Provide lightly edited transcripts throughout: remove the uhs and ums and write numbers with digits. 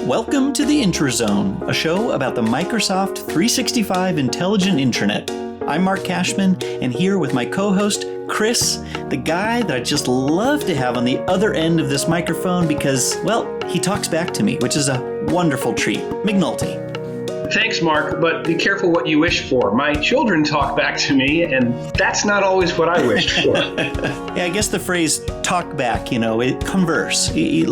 Welcome to the Intrazone, a show about the Microsoft 365 Intelligent Intranet. I'm Mark Cashman, and here with my co-host, Chris, the guy that I just love to have on the other end of this microphone because, well, he talks back to me, which is a wonderful treat. McNulty. Thanks, Mark, but be careful what you wish for. My children talk back to me, and that's not always what I wished for. Yeah, I guess the phrase talk back, converse. He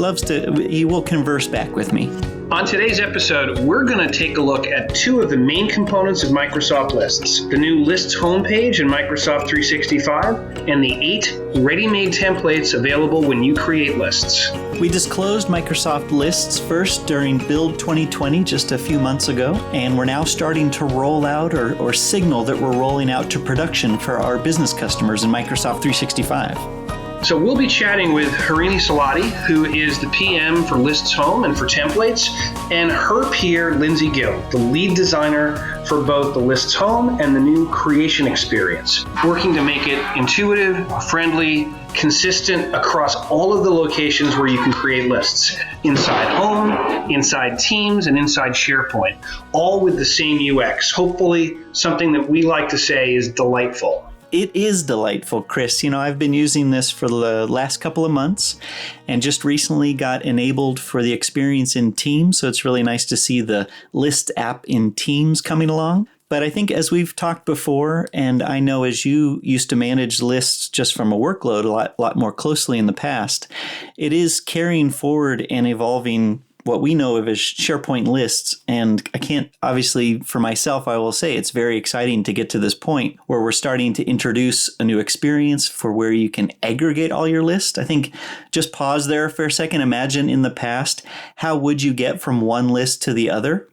will converse back with me. On today's episode, we're going to take a look at two of the main components of Microsoft Lists, the new Lists homepage in Microsoft 365, and the 8 ready-made templates available when you create lists. We disclosed Microsoft Lists first during Build 2020 just a few months ago, and we're now starting to roll out or signal that we're rolling out to production for our business customers in Microsoft 365. So we'll be chatting with Harini Saladi, who is the PM for Lists Home and for Templates, and her peer, Lyndsey Gill, the lead designer for both the Lists Home and the new creation experience, working to make it intuitive, friendly, consistent across all of the locations where you can create lists, inside Home, inside Teams, and inside SharePoint, all with the same UX, hopefully something that we like to say is delightful. It is delightful, Chris. I've been using this for the last couple of months and just recently got enabled for the experience in Teams. So it's really nice to see the List app in Teams coming along. But I think as we've talked before, and I know as you used to manage lists just from a workload a lot more closely in the past, it is carrying forward and evolving what we know of as SharePoint lists. And I can't, obviously, for myself, I will say it's very exciting to get to this point where we're starting to introduce a new experience for where you can aggregate all your lists. I think just pause there for a second. Imagine in the past, how would you get from one list to the other?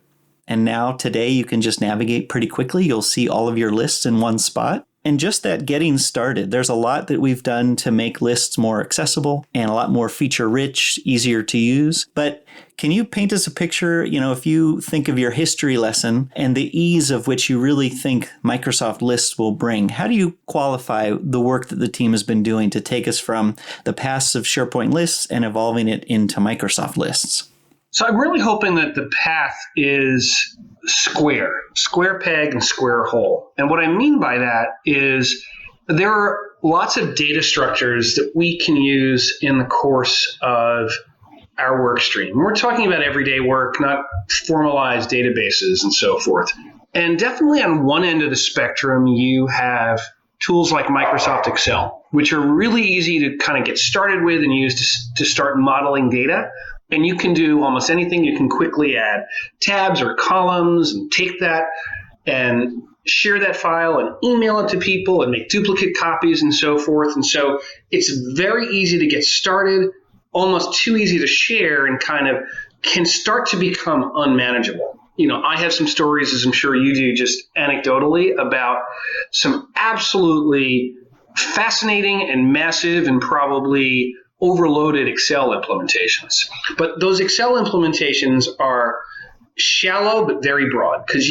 And now today you can just navigate pretty quickly. You'll see all of your lists in one spot. And just that getting started, there's a lot that we've done to make lists more accessible and a lot more feature-rich, easier to use. But can you paint us a picture, if you think of your history lesson and the ease of which you really think Microsoft Lists will bring, how do you qualify the work that the team has been doing to take us from the past of SharePoint Lists and evolving it into Microsoft Lists? So I'm really hoping that the path is square peg and square hole. And what I mean by that is there are lots of data structures that we can use in the course of our work stream. We're talking about everyday work, not formalized databases and so forth. And definitely on one end of the spectrum, you have tools like Microsoft Excel, which are really easy to kind of get started with and use to start modeling data. And you can do almost anything. You can quickly add tabs or columns and take that and share that file and email it to people and make duplicate copies and so forth. And so it's very easy to get started, almost too easy to share, and kind of can start to become unmanageable. I have some stories, as I'm sure you do, just anecdotally, about some absolutely fascinating and massive and probably overloaded Excel implementations. But those Excel implementations are shallow but very broad because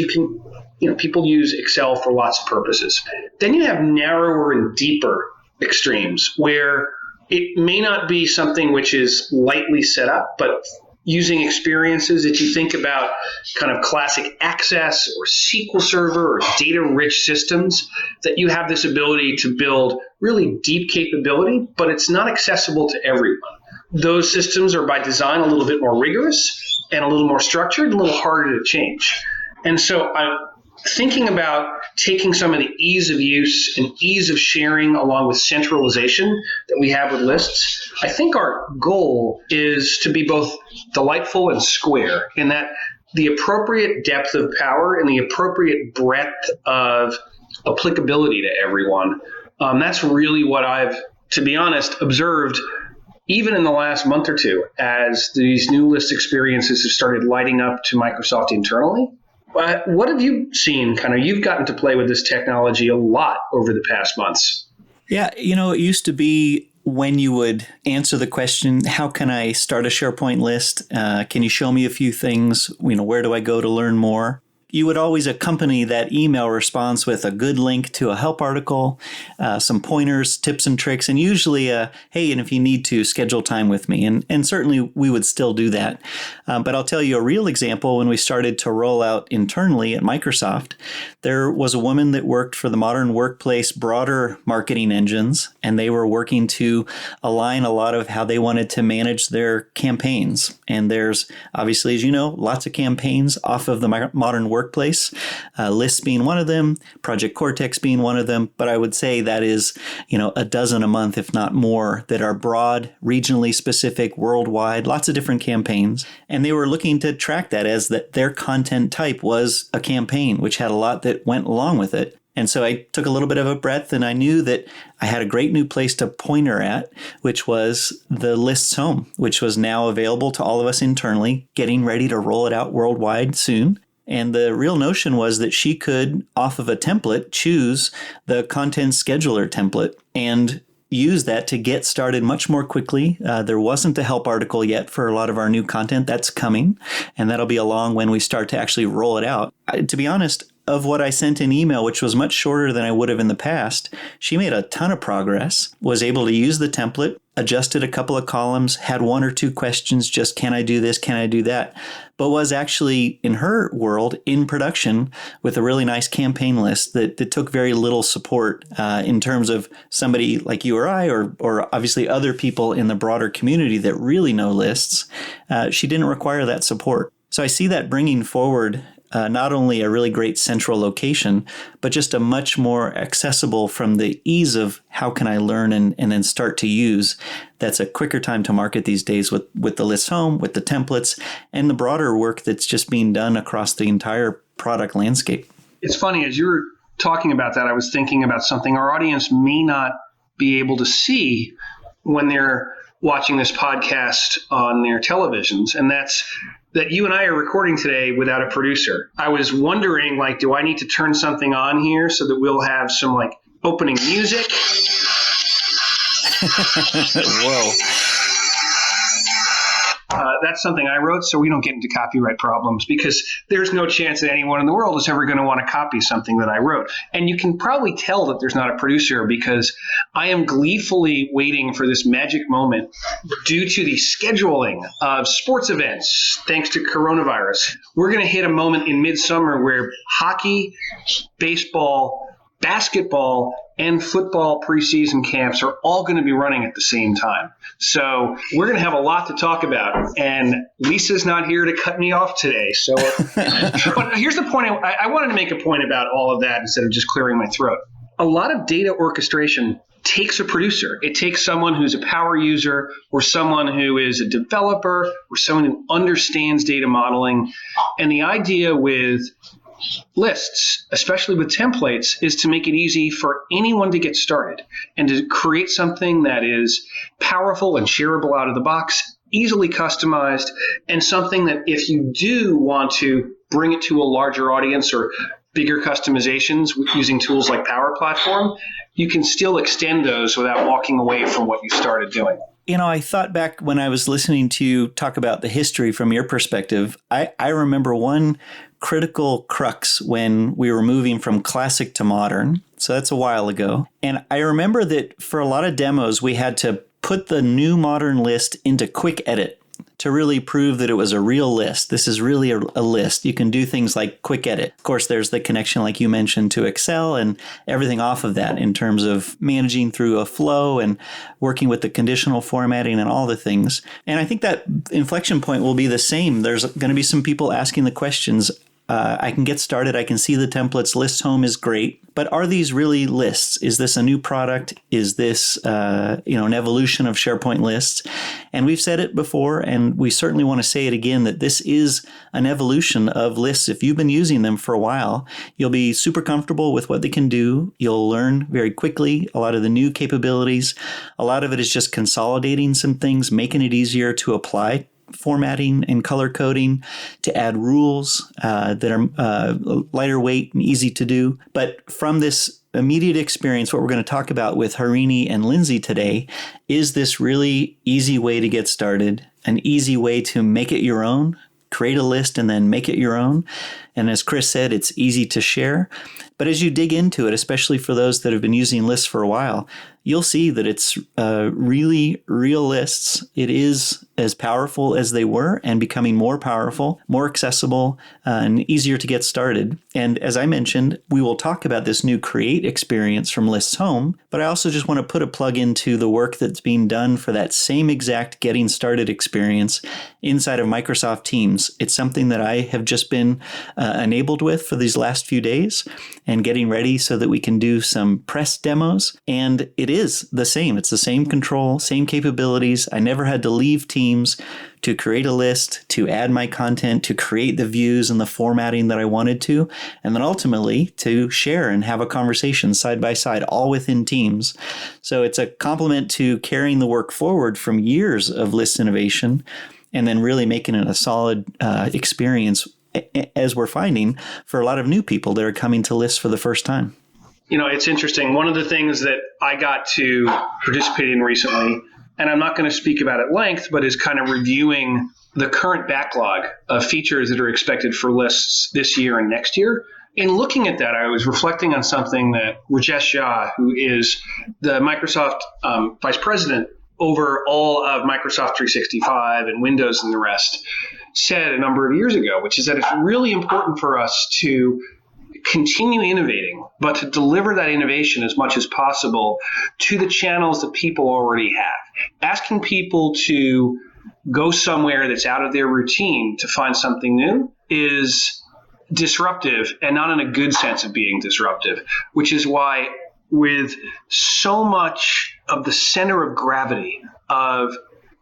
people use Excel for lots of purposes. Then you have narrower and deeper extremes where it may not be something which is lightly set up, but using experiences that you think about kind of classic Access or SQL Server or data-rich systems, that you have this ability to build really deep capability, but it's not accessible to everyone. Those systems are by design a little bit more rigorous and a little more structured, a little harder to change. And so I'm thinking about taking some of the ease of use and ease of sharing along with centralization that we have with lists. I think our goal is to be both delightful and square in that the appropriate depth of power and the appropriate breadth of applicability to everyone. That's really what I've, to be honest, observed even in the last month or two as these new list experiences have started lighting up to Microsoft internally. What have you seen? You've gotten to play with this technology a lot over the past months. Yeah, it used to be when you would answer the question, how can I start a SharePoint list? Can you show me a few things? Where do I go to learn more? you would always accompany that email response with a good link to a help article, some pointers, tips and tricks, and usually hey, and if you need to, schedule time with me. And certainly we would still do that. But I'll tell you a real example. When we started to roll out internally at Microsoft, there was a woman that worked for the Modern Workplace broader marketing engines, and they were working to align a lot of how they wanted to manage their campaigns. And there's obviously, as you know, lots of campaigns off of the Modern Workplace, lists being one of them, Project Cortex being one of them. But I would say that is, a dozen a month, if not more, that are broad, regionally specific, worldwide, lots of different campaigns. And they were looking to track that as that their content type was a campaign, which had a lot that went along with it. And so I took a little bit of a breath, and I knew that I had a great new place to point her at, which was the Lists Home, which was now available to all of us internally, getting ready to roll it out worldwide soon. And the real notion was that she could, off of a template, choose the content scheduler template and use that to get started much more quickly. There wasn't a help article yet for a lot of our new content. That's coming, and that'll be along when we start to actually roll it out. To be honest, of what I sent in email, which was much shorter than I would have in the past, she made a ton of progress, was able to use the template, adjusted a couple of columns, had one or two questions, just can I do this, can I do that, but was actually, in her world, in production with a really nice campaign list that took very little support in terms of somebody like you or I, or obviously other people in the broader community that really know lists. She didn't require that support. So I see that bringing forward not only a really great central location, but just a much more accessible from the ease of how can I learn and then start to use. That's a quicker time to market these days with the Lists Home, with the templates, and the broader work that's just being done across the entire product landscape. It's funny, as you were talking about that, I was thinking about something our audience may not be able to see when they're watching this podcast on their televisions, and that's that you and I are recording today without a producer. I was wondering, do I need to turn something on here so that we'll have some opening music? Whoa. That's something I wrote so we don't get into copyright problems, because there's no chance that anyone in the world is ever going to want to copy something that I wrote. And you can probably tell that there's not a producer because I am gleefully waiting for this magic moment due to the scheduling of sports events thanks to coronavirus. We're going to hit a moment in midsummer where hockey, baseball, basketball, and football preseason camps are all going to be running at the same time. So we're going to have a lot to talk about. And Lisa's not here to cut me off today. So here's the point. I wanted to make a point about all of that instead of just clearing my throat. A lot of data orchestration takes a producer. It takes someone who's a power user, or someone who is a developer, or someone who understands data modeling. And the idea with lists, especially with templates, is to make it easy for anyone to get started and to create something that is powerful and shareable out of the box, easily customized, and something that if you do want to bring it to a larger audience or bigger customizations using tools like Power Platform, you can still extend those without walking away from what you started doing. I thought back when I was listening to you talk about the history from your perspective. I remember one critical crux when we were moving from classic to modern. So that's a while ago. And I remember that for a lot of demos, we had to put the new modern list into quick edit to really prove that it was a real list. This is really a list. You can do things like quick edit. Of course, there's the connection, like you mentioned, to Excel and everything off of that in terms of managing through a flow and working with the conditional formatting and all the things. And I think that inflection point will be the same. There's going to be some people asking the questions. I can get started. I can see the templates. Lists Home is great. But are these really lists? Is this a new product? Is this an evolution of SharePoint lists? And we've said it before, and we certainly want to say it again, that this is an evolution of lists. If you've been using them for a while, you'll be super comfortable with what they can do. You'll learn very quickly a lot of the new capabilities. A lot of it is just consolidating some things, making it easier to apply formatting and color coding, to add rules that are lighter weight and easy to do. But from this immediate experience, what we're going to talk about with Harini and Lyndsey today is this really easy way to get started, an easy way to make it your own, create a list and then make it your own. And as Chris said, it's easy to share. But as you dig into it, especially for those that have been using lists for a while, you'll see that it's really real lists. It is as powerful as they were and becoming more powerful, more accessible, and easier to get started. And as I mentioned, we will talk about this new Create experience from Lists Home, but I also just want to put a plug into the work that's being done for that same exact getting started experience inside of Microsoft Teams. It's something that I have just been enabled with for these last few days and getting ready so that we can do some press demos. And it is the same. It's the same control, same capabilities. I never had to leave Teams to create a list, to add my content, to create the views and the formatting that I wanted to, and then ultimately to share and have a conversation side by side, all within Teams. So it's a complement to carrying the work forward from years of list innovation and then really making it a solid experience, as we're finding for a lot of new people that are coming to lists for the first time. It's interesting. One of the things that I got to participate in recently, and I'm not going to speak about at length, but is kind of reviewing the current backlog of features that are expected for lists this year and next year. In looking at that, I was reflecting on something that Rajesh Jha, who is the Microsoft vice president over all of Microsoft 365 and Windows and the rest, said a number of years ago, which is that it's really important for us to continue innovating, but to deliver that innovation as much as possible to the channels that people already have. Asking people to go somewhere that's out of their routine to find something new is disruptive, and not in a good sense of being disruptive, which is why with so much of the center of gravity of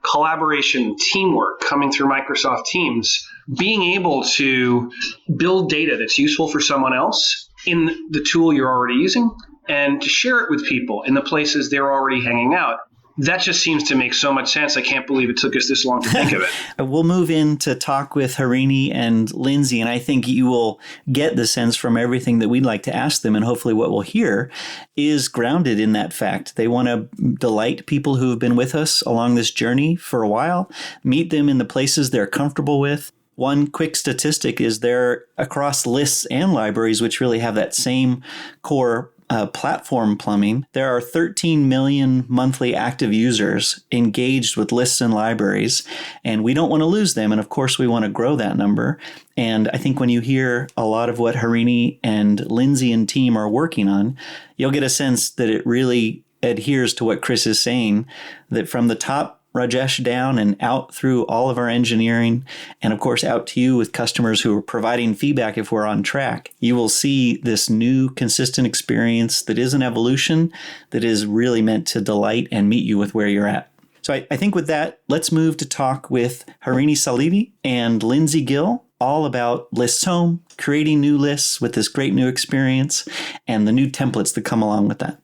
collaboration, teamwork coming through Microsoft Teams, being able to build data that's useful for someone else in the tool you're already using and to share it with people in the places they're already hanging out. That just seems to make so much sense. I can't believe it took us this long to think of it. We'll move in to talk with Harini and Lyndsey, and I think you will get the sense from everything that we'd like to ask them, and hopefully what we'll hear is grounded in that fact. They want to delight people who have been with us along this journey for a while, meet them in the places they're comfortable with. One quick statistic is they're across lists and libraries, which really have that same core platform plumbing. There are 13 million monthly active users engaged with lists and libraries, and we don't want to lose them. And of course, we want to grow that number. And I think when you hear a lot of what Harini and Lyndsey and team are working on, you'll get a sense that it really adheres to what Chris is saying, that from the top Rajesh down and out through all of our engineering, and of course out to you with customers who are providing feedback if we're on track, you will see this new consistent experience that is an evolution that is really meant to delight and meet you with where you're at. So I think with that, let's move to talk with Harini Saladi and Lyndsey Gill all about Lists Home, creating new lists with this great new experience, and the new templates that come along with that.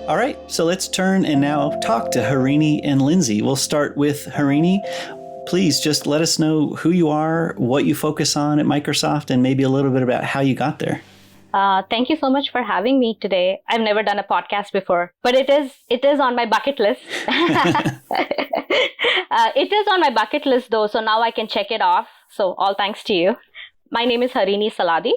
All right, so let's turn and now talk to Harini and Lyndsey. We'll start with Harini. Please just let us know who you are, what you focus on at Microsoft, and maybe a little bit about how you got there. Thank you so much for having me today. I've never done a podcast before, but it is on my bucket list. It is on my bucket list though, so now I can check it off. So all thanks to you. My name is Harini Saladi.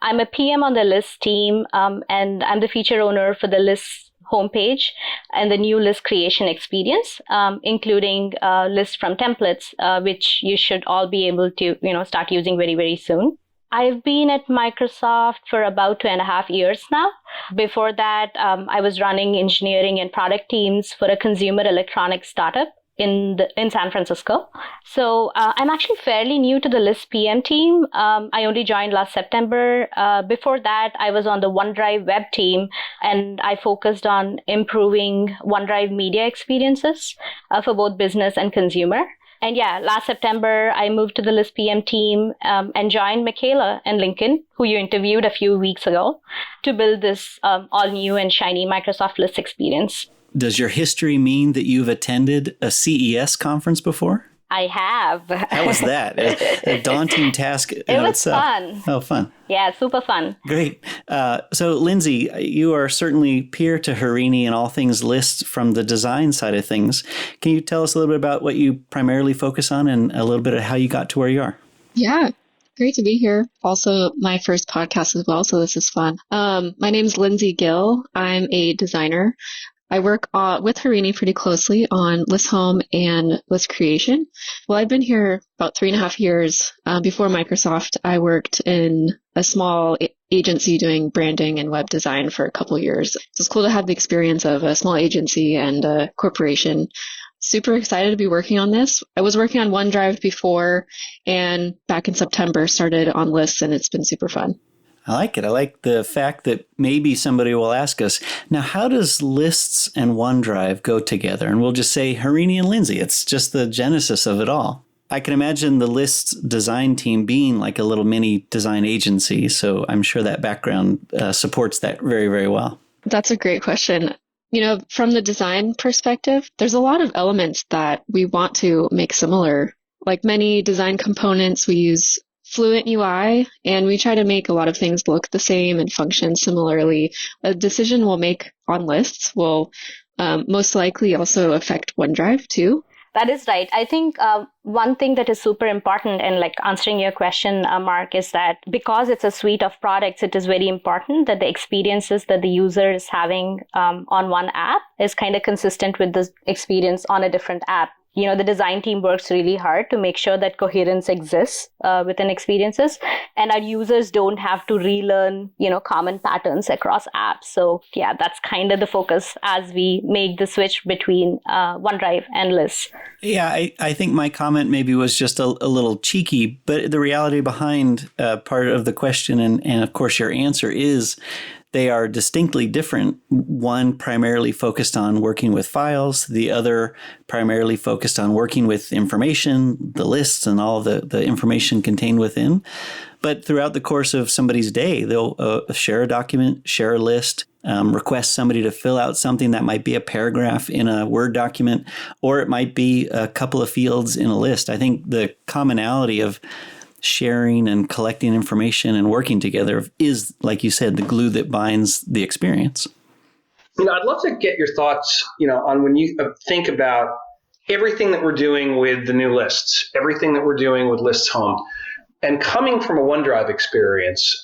I'm a PM on the Lists team, and I'm the feature owner for the Lists homepage and the new list creation experience, including lists from templates, which you should all be able to, start using very, very soon. I've been at Microsoft for about 2.5 years now. Before that, I was running engineering and product teams for a consumer electronics startup in San Francisco. So I'm actually fairly new to the List PM team. I only joined last September. Before that, I was on the OneDrive web team, and I focused on improving OneDrive media experiences for both business and consumer. And yeah, last September, I moved to the List PM team and joined Michaela and Lincoln, who you interviewed a few weeks ago, to build this all new and shiny Microsoft List experience. Does your history mean that you've attended a CES conference before? I have. How was that? A daunting task in It was itself. fun. Oh, fun. Yeah, super fun. Great. So, Lyndsey, you are certainly peer to Harini in all things lists from the design side of things. Can you tell us a little bit about what you primarily focus on and a little bit of how you got to where you are? Yeah, great to be here. Also, my first podcast as well, so this is fun. My name is Lyndsey Gill. I'm a designer. I work with Harini pretty closely on list home and list creation. Well, I've been here about 3.5 years. Before Microsoft, I worked in a small agency doing branding and web design for a couple years. So it's cool to have the experience of a small agency and a corporation. Super excited to be working on this. I was working on OneDrive before, and back in September started on lists, and it's been super fun. I like it. I like the fact that maybe somebody will ask us, now, how does lists and OneDrive go together? And we'll just say Harini and Lyndsey. It's just the genesis of it all. I can imagine the lists design team being like a little mini design agency. So I'm sure that background supports that very, very well. That's a great question. You know, from the design perspective, there's a lot of elements that we want to make similar. Like many design components, we use Fluent UI, and we try to make a lot of things look the same and function similarly. A decision we'll make on lists will most likely also affect OneDrive too. That is right. I think one thing that is super important and like answering your question, Mark, is that because it's a suite of products, it is very important that the experiences that the user is having on one app is kind of consistent with the experience on a different app. You know, the design team works really hard to make sure that coherence exists within experiences, and our users don't have to relearn, common patterns across apps. So yeah, that's kind of the focus as we make the switch between OneDrive and lists. Yeah, I think my comment maybe was just a little cheeky, but the reality behind part of the question and of course your answer is they are distinctly different. One primarily focused on working with files, the other primarily focused on working with information, the lists and all the information contained within. But throughout the course of somebody's day, they'll share a document, share a list, request somebody to fill out something that might be a paragraph in a Word document, or it might be a couple of fields in a list. I think the commonality of sharing and collecting information and working together is, like you said, the glue that binds the experience. I'd love to get your thoughts, on when you think about everything that we're doing with the new lists, everything that we're doing with Lists Home, and coming from a OneDrive experience.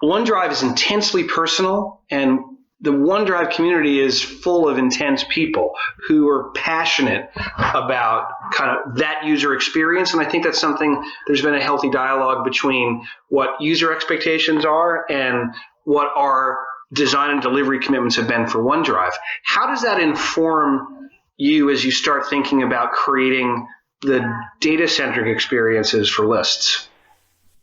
OneDrive is intensely personal, and the OneDrive community is full of intense people who are passionate about kind of that user experience. And I think that's something, there's been a healthy dialogue between what user expectations are and what our design and delivery commitments have been for OneDrive. How does that inform you as you start thinking about creating the data-centric experiences for lists?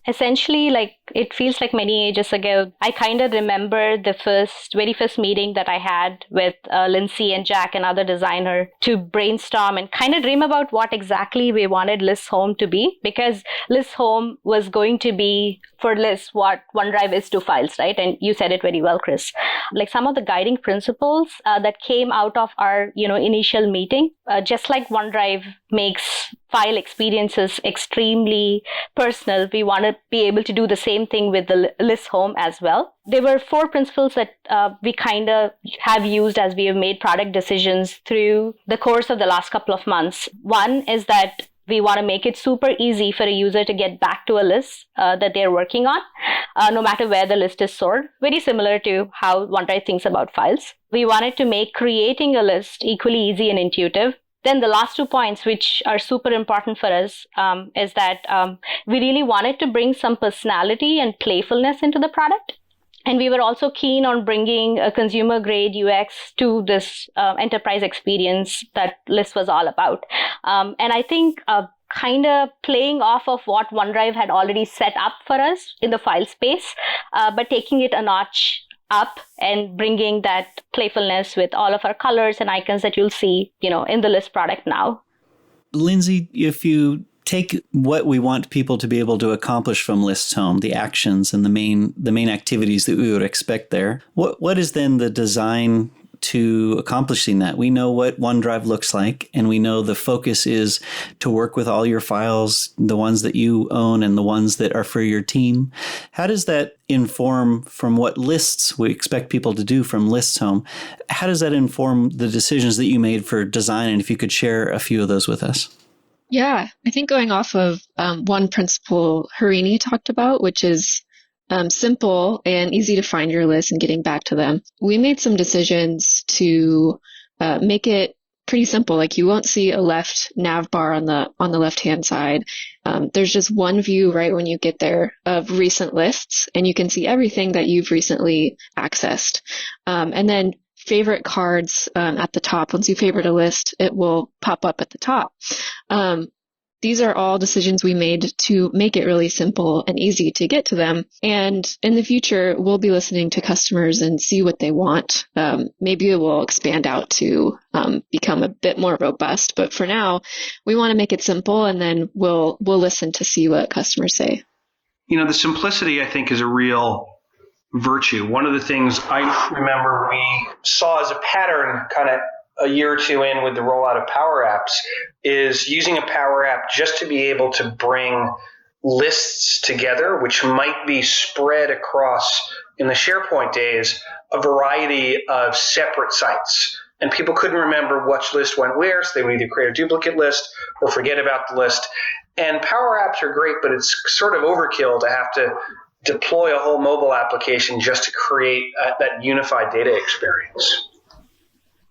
Essentially, it feels like many ages ago, I kind of remember the very first meeting that I had with Lyndsey and Jack, another designer, to brainstorm and kind of dream about what exactly we wanted Lists Home to be, because Lists Home was going to be for lists what OneDrive is to files, right? And you said it very well, Chris. Some of the guiding principles that came out of our, initial meeting, just like OneDrive makes file experiences extremely personal, we want to be able to do the same thing with the Lists Home as well. There were 4 principles that we kind of have used as we have made product decisions through the course of the last couple of months. One is that we want to make it super easy for a user to get back to a list that they're working on, no matter where the list is stored. Very similar to how OneDrive thinks about files. We wanted to make creating a list equally easy and intuitive. Then the last 2 points, which are super important for us, is that we really wanted to bring some personality and playfulness into the product. And we were also keen on bringing a consumer-grade UX to this enterprise experience that List was all about. And I think kind of playing off of what OneDrive had already set up for us in the file space, but taking it a notch up and bringing that playfulness with all of our colors and icons that you'll see, in the List product now. Lyndsey, if you take what we want people to be able to accomplish from Lists Home, the actions and the main activities that we would expect there, what is then the design to accomplishing that. We know what OneDrive looks like, and we know the focus is to work with all your files, the ones that you own and the ones that are for your team. How does that inform from what lists we expect people to do from Lists Home? How does that inform the decisions that you made for design? And if you could share a few of those with us. Yeah, I think going off of one principle Harini talked about, which is simple and easy to find your list and getting back to them. We made some decisions to make it pretty simple. Like you won't see a left nav bar on the left-hand side. There's just one view right when you get there of recent lists, and you can see everything that you've recently accessed. And then favorite cards at the top. Once you favorite a list, it will pop up at the top. These are all decisions we made to make it really simple and easy to get to them. And in the future, we'll be listening to customers and see what they want. Maybe it will expand out to become a bit more robust. But for now, we want to make it simple, and then we'll listen to see what customers say. The simplicity, I think, is a real virtue. One of the things I remember we saw as a pattern kind of a year or two in with the rollout of Power Apps is using a Power App just to be able to bring lists together, which might be spread across, in the SharePoint days, a variety of separate sites. And people couldn't remember which list went where, so they would either create a duplicate list or forget about the list. And Power Apps are great, but it's sort of overkill to have to deploy a whole mobile application just to create that unified data experience.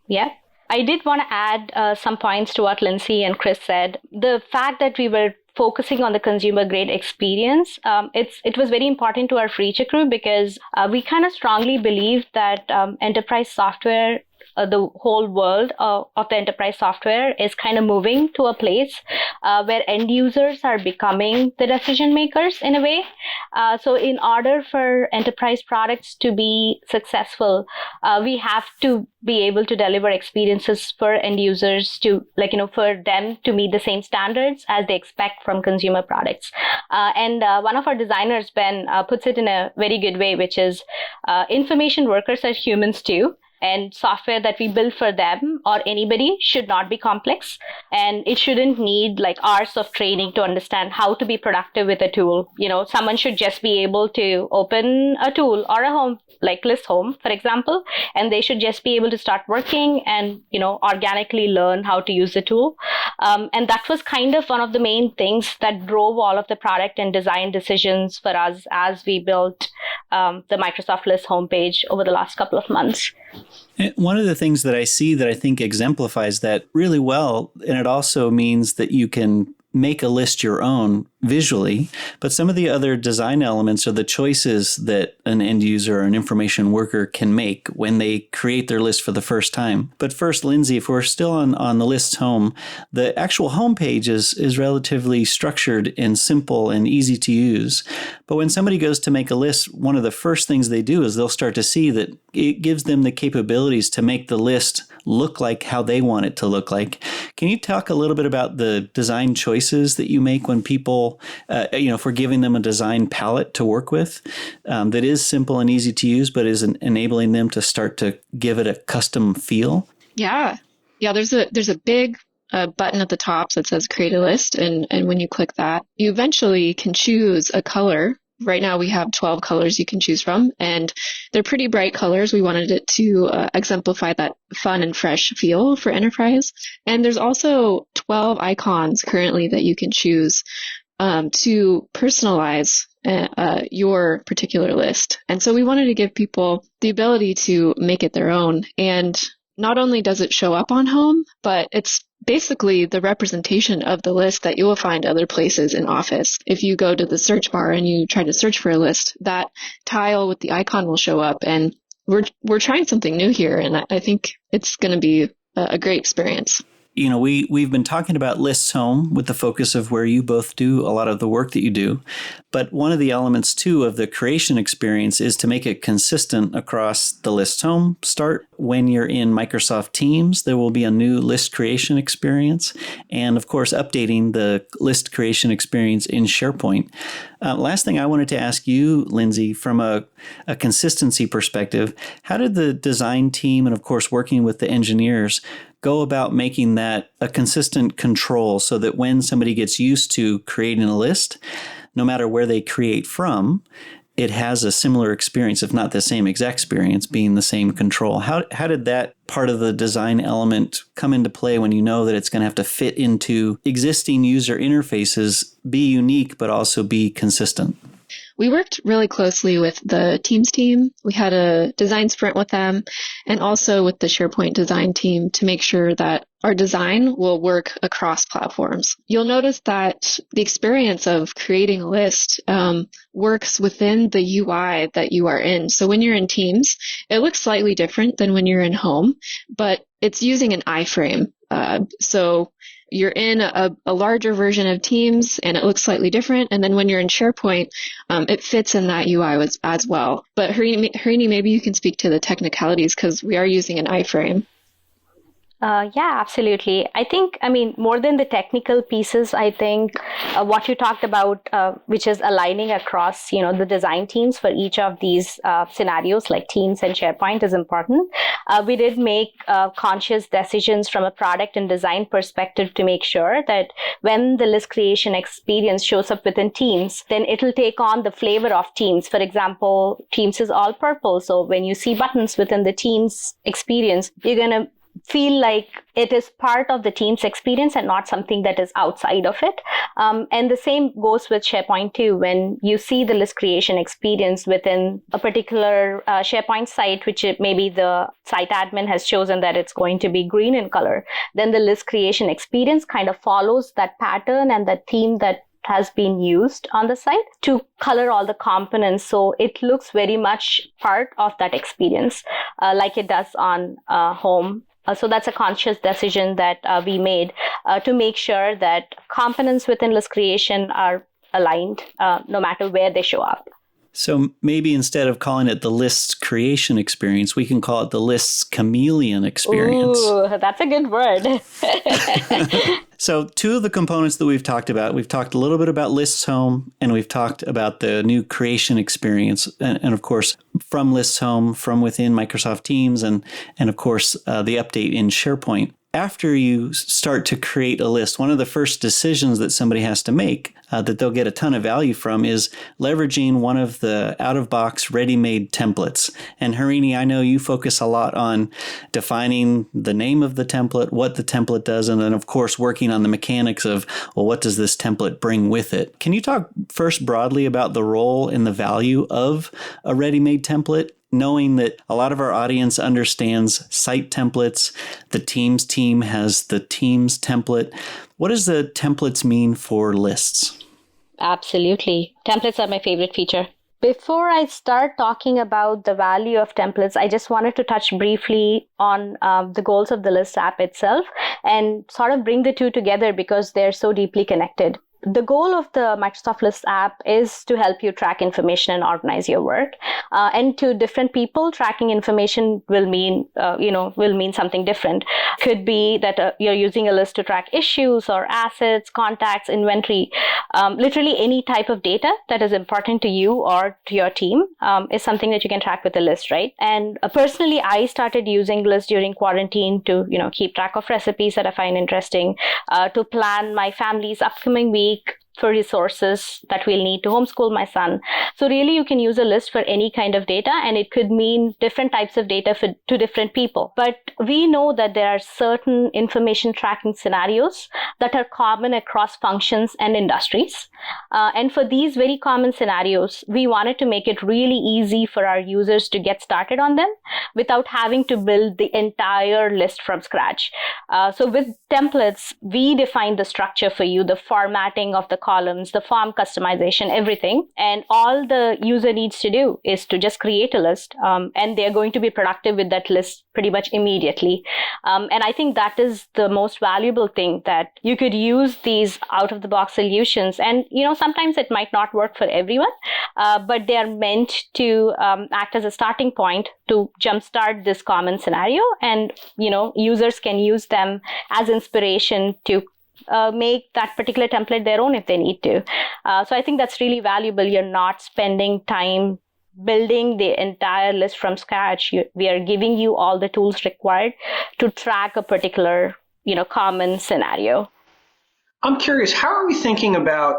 Yeah. I did want to add some points to what Lyndsey and Chris said. The fact that we were focusing on the consumer grade experience, it was very important to our feature crew because we kind of strongly believe that enterprise software, the whole world of the enterprise software is kind of moving to a place where end users are becoming the decision makers in a way. So in order for enterprise products to be successful, we have to be able to deliver experiences for end users to, for them to meet the same standards as they expect from consumer products. And one of our designers, Ben, puts it in a very good way, which is information workers are humans too. And software that we build for them or anybody should not be complex. And it shouldn't need hours of training to understand how to be productive with a tool. Someone should just be able to open a tool or a home, like List Home, for example, and they should just be able to start working and, organically learn how to use the tool. And that was kind of one of the main things that drove all of the product and design decisions for us as we built the Microsoft List homepage over the last couple of months. One of the things that I see that I think exemplifies that really well, and it also means that you can make a list your own visually, but some of the other design elements are the choices that an end user or an information worker can make when they create their list for the first time. But first, Lyndsey, if we're still on the List Home, the actual homepage is relatively structured and simple and easy to use. But when somebody goes to make a list, one of the first things they do is they'll start to see that it gives them the capabilities to make the list look like how they want it to look like. Can you talk a little bit about the design choices that you make when people, if we're giving them a design palette to work with that is simple and easy to use, but is enabling them to start to give it a custom feel? Yeah. There's a big button at the top that says create a list. And when you click that, you eventually can choose a color. Right now we have 12 colors you can choose from, and they're pretty bright colors. We wanted it to exemplify that fun and fresh feel for enterprise. And there's also 12 icons currently that you can choose to personalize your particular list. And so we wanted to give people the ability to make it their own. And not only does it show up on home, but it's basically the representation of the list that you will find other places in Office. If you go to the search bar and you try to search for a list, that tile with the icon will show up. And we're trying something new here, and I think it's going to be a great experience. we've been talking about lists home with the focus of where you both do a lot of the work that you do. But one of the elements, too, of the creation experience is to make it consistent across the lists home start. When you're in Microsoft Teams, there will be a new list creation experience. And, of course, updating the list creation experience in SharePoint. Last thing I wanted to ask you, Lyndsey, from a consistency perspective, how did the design team and, of course, working with the engineers go about making that a consistent control so that when somebody gets used to creating a list, no matter where they create from, it has a similar experience, if not the same exact experience, being the same control? How did that part of the design element come into play when you know that it's going to have to fit into existing user interfaces, be unique, but also be consistent? We worked really closely with the Teams team. We had a design sprint with them and also with the SharePoint design team to make sure that our design will work across platforms. You'll notice that the experience of creating a list works within the UI that you are in. So when you're in Teams, it looks slightly different than when you're in Home, but it's using an iframe. So you're in a larger version of Teams and it looks slightly different. And then when you're in SharePoint, it fits in that UI as well. But Harini, maybe you can speak to the technicalities because we are using an iframe. Yeah, absolutely. More than the technical pieces, I think what you talked about, which is aligning across, the design teams for each of these scenarios like Teams and SharePoint is important. We did make conscious decisions from a product and design perspective to make sure that when the list creation experience shows up within Teams, then it'll take on the flavor of Teams. For example, Teams is all purple. So when you see buttons within the Teams experience, you're going to feel like it is part of the Teams experience and not something that is outside of it. And the same goes with SharePoint too. When you see the list creation experience within a particular SharePoint site, which maybe the site admin has chosen that it's going to be green in color, then the list creation experience kind of follows that pattern and that theme that has been used on the site to color all the components. So it looks very much part of that experience like it does on Home. So that's a conscious decision that we made to make sure that components within list creation are aligned no matter where they show up. So maybe instead of calling it the lists creation experience, we can call it the lists chameleon experience. Ooh, that's a good word. So two of the components that we've talked a little bit about lists home, and we've talked about the new creation experience. And of course, from lists home, from within Microsoft Teams, and of course, the update in SharePoint. After you start to create a list, one of the first decisions that somebody has to make that they'll get a ton of value from is leveraging one of the out-of-box ready-made templates. And Harini, I know you focus a lot on defining the name of the template, what the template does, and then, of course, working on the mechanics of, well, what does this template bring with it? Can you talk first broadly about the role and the value of a ready-made template? Knowing that a lot of our audience understands site templates, the Teams team has the Teams template. What does the templates mean for lists? Absolutely. Templates are my favorite feature. Before I start talking about the value of templates, I just wanted to touch briefly on the goals of the List app itself and sort of bring the two together because they're so deeply connected. The goal of the Microsoft List app is to help you track information and organize your work. And to different people, tracking information will mean something different. Could be that you're using a list to track issues or assets, contacts, inventory. Literally any type of data that is important to you or to your team is something that you can track with a list, right? And personally, I started using lists during quarantine to, keep track of recipes that I find interesting, to plan my family's upcoming week, for resources that we'll need to homeschool my son. So really, you can use a list for any kind of data, and it could mean different types of data to different people. But we know that there are certain information tracking scenarios that are common across functions and industries. And for these very common scenarios, we wanted to make it really easy for our users to get started on them without having to build the entire list from scratch. So with templates, we define the structure for you, the formatting of the columns, the form customization, everything. And all the user needs to do is to just create a list, and they're going to be productive with that list pretty much immediately. And I think that is the most valuable thing, that you could use these out-of-the-box solutions. And, sometimes it might not work for everyone, but they are meant to act as a starting point to jumpstart this common scenario. And, users can use them as inspiration to make that particular template their own if they need to. So I think that's really valuable. You're not spending time building the entire list from scratch. We are giving you all the tools required to track a particular, common scenario. I'm curious, how are we thinking about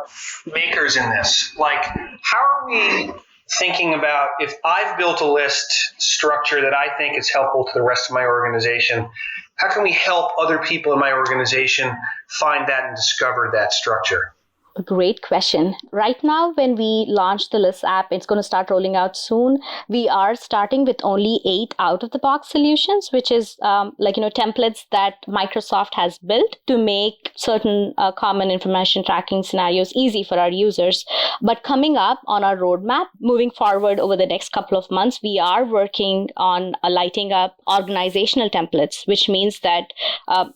makers in this? Like, how are we thinking about, if I've built a list structure that I think is helpful to the rest of my organization, how can we help other people in my organization find that and discover that structure? A great question. Right now, when we launch the List app, it's going to start rolling out soon. We are starting with only 8 out-of-the-box solutions, which is templates that Microsoft has built to make certain common information tracking scenarios easy for our users. But coming up on our roadmap, moving forward over the next couple of months, we are working on lighting up organizational templates, which means that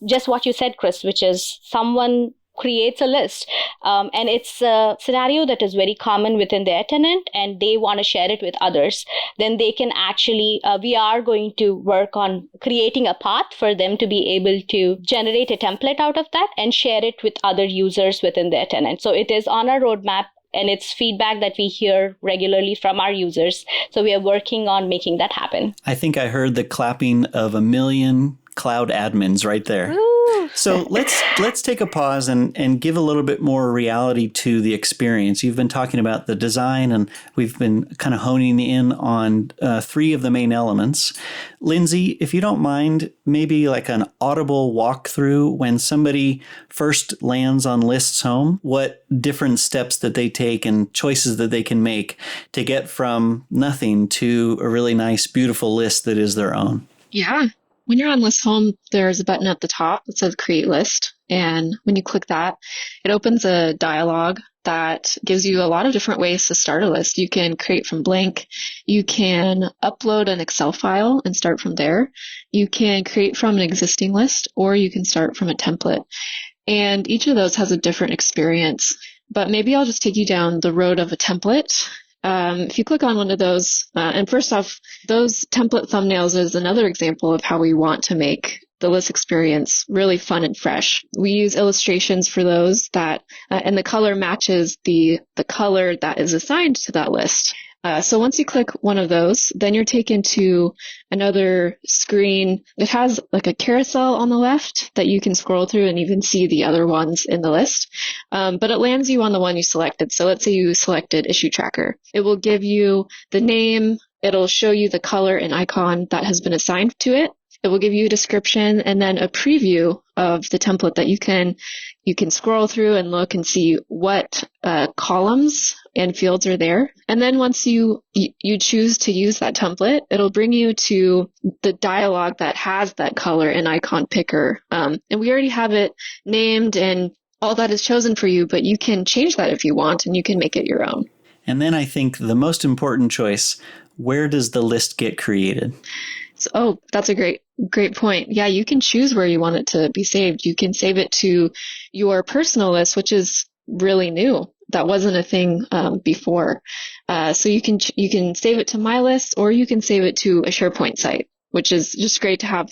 just what you said, Chris, which is someone creates a list, and it's a scenario that is very common within their tenant, and they want to share it with others. Then they can actually, we are going to work on creating a path for them to be able to generate a template out of that and share it with other users within their tenant. So it is on our roadmap, and it's feedback that we hear regularly from our users. So we are working on making that happen. I think I heard the clapping of 1 million cloud admins right there. Ooh. So let's take a pause and give a little bit more reality to the experience. You've been talking about the design, and we've been kind of honing in on 3 of the main elements. Lyndsey, if you don't mind, maybe like an audible walkthrough when somebody first lands on Lists Home, what different steps that they take and choices that they can make to get from nothing to a really nice, beautiful list that is their own. Yeah. When you're on List Home, there's a button at the top that says Create List. And when you click that, it opens a dialog that gives you a lot of different ways to start a list. You can create from blank. You can upload an Excel file and start from there. You can create from an existing list, or you can start from a template. And each of those has a different experience. But maybe I'll just take you down the road of a template. If you click on one of those, and first off, those template thumbnails is another example of how we want to make the list experience really fun and fresh. We use illustrations for those that, and the color matches the color that is assigned to that list. So once you click one of those, then you're taken to another screen. It has like a carousel on the left that you can scroll through and even see the other ones in the list. But it lands you on the one you selected. So let's say you selected Issue Tracker. It will give you the name. It'll show you the color and icon that has been assigned to it. It will give you a description and then a preview of the template that you can scroll through and look and see what columns and fields are there. And then once you choose to use that template, it'll bring you to the dialog that has that color and icon picker. And we already have it named and all that is chosen for you, but you can change that if you want, and you can make it your own. And then I think the most important choice, where does the list get created? So, that's a great point. Yeah, you can choose where you want it to be saved. You can save it to your personal list, which is really new. That wasn't a thing before. So you can save it to My List, or you can save it to a SharePoint site, which is just great to have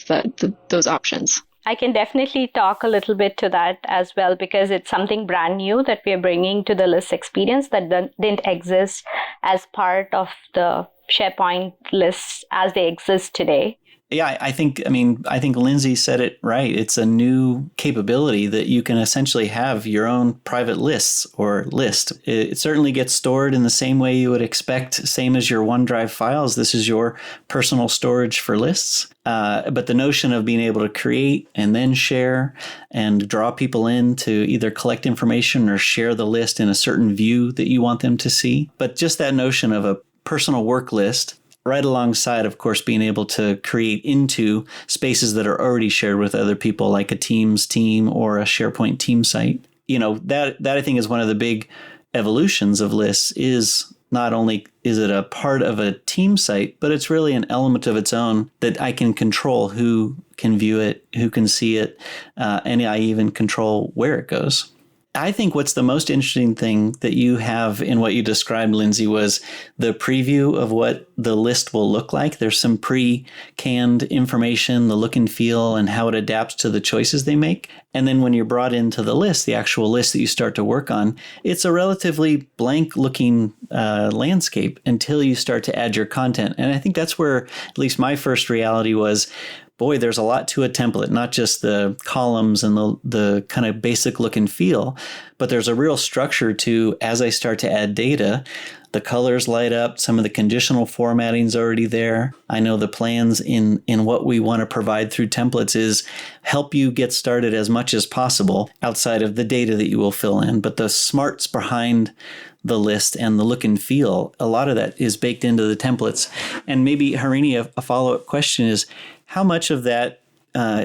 those options. I can definitely talk a little bit to that as well, because it's something brand new that we are bringing to the list experience that didn't exist as part of the SharePoint lists as they exist today. Yeah, I think Lyndsey said it right. It's a new capability that you can essentially have your own private lists or list. It certainly gets stored in the same way you would expect, same as your OneDrive files. This is your personal storage for lists. But the notion of being able to create and then share and draw people in to either collect information or share the list in a certain view that you want them to see. But just that notion of a personal work list, right alongside, of course, being able to create into spaces that are already shared with other people, like a Teams team or a SharePoint team site. that I think is one of the big evolutions of lists. Is not only is it a part of a team site, but it's really an element of its own that I can control who can view it, who can see it, and I even control where it goes. I think what's the most interesting thing that you have in what you described, Lyndsey, was the preview of what the list will look like. There's some pre-canned information, the look and feel, and how it adapts to the choices they make. And then when you're brought into the list, the actual list that you start to work on, it's a relatively blank-looking landscape until you start to add your content. And I think that's where at least my first reality was, boy, there's a lot to a template, not just the columns and the kind of basic look and feel, but there's a real structure to, as I start to add data, the colors light up, some of the conditional formatting's already there. I know the plans in what we want to provide through templates is help you get started as much as possible outside of the data that you will fill in, but the smarts behind the list and the look and feel, a lot of that is baked into the templates. And maybe, Harini, a follow-up question is, how much of that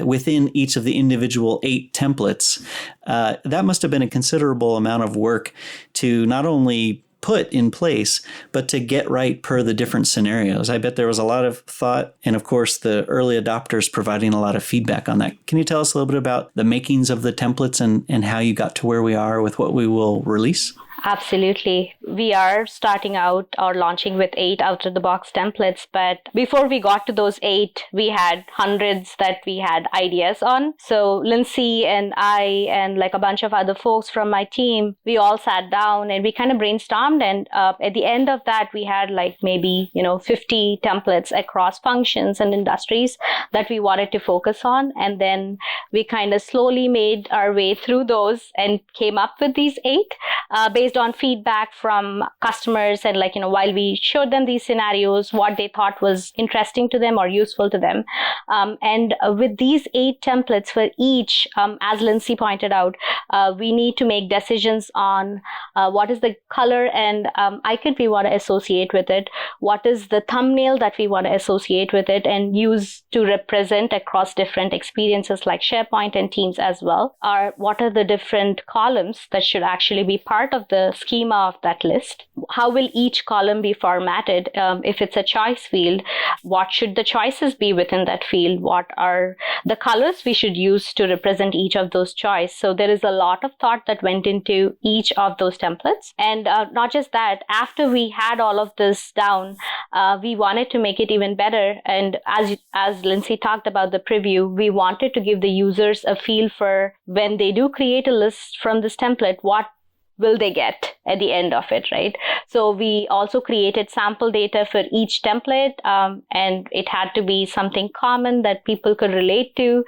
within each of the individual 8 templates, that must have been a considerable amount of work to not only put in place, but to get right per the different scenarios. I bet there was a lot of thought, and of course the early adopters providing a lot of feedback on that. Can you tell us a little bit about the makings of the templates and how you got to where we are with what we will release? Absolutely. We are starting out or launching with 8 out-of-the-box templates, but before we got to those 8, we had hundreds that we had ideas on. So Lyndsey and I and like a bunch of other folks from my team, we all sat down and we kind of brainstormed, and at the end of that, we had like maybe 50 templates across functions and industries that we wanted to focus on. And then we kind of slowly made our way through those and came up with these 8 based on feedback from customers, and while we showed them these scenarios, what they thought was interesting to them or useful to them. And with these 8 templates for each, as Lyndsey pointed out, we need to make decisions on what is the color and icon we want to associate with it, what is the thumbnail that we want to associate with it and use to represent across different experiences like SharePoint and Teams as well, or what are the different columns that should actually be part of the schema of that list. How will each column be formatted? If it's a choice field, what should the choices be within that field? What are the colors we should use to represent each of those choices? So there is a lot of thought that went into each of those templates. And not just that, after we had all of this down, we wanted to make it even better. And as Lyndsey talked about the preview, we wanted to give the users a feel for when they do create a list from this template, what will they get at the end of it, right? So we also created sample data for each template, and it had to be something common that people could relate to.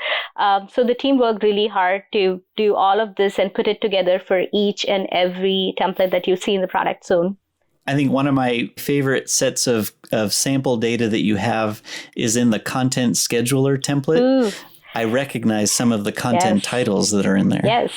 So the team worked really hard to do all of this and put it together for each and every template that you see in the product soon. I think one of my favorite sets of sample data that you have is in the content scheduler template. Ooh. I recognize some of the content titles that are in there. Yes.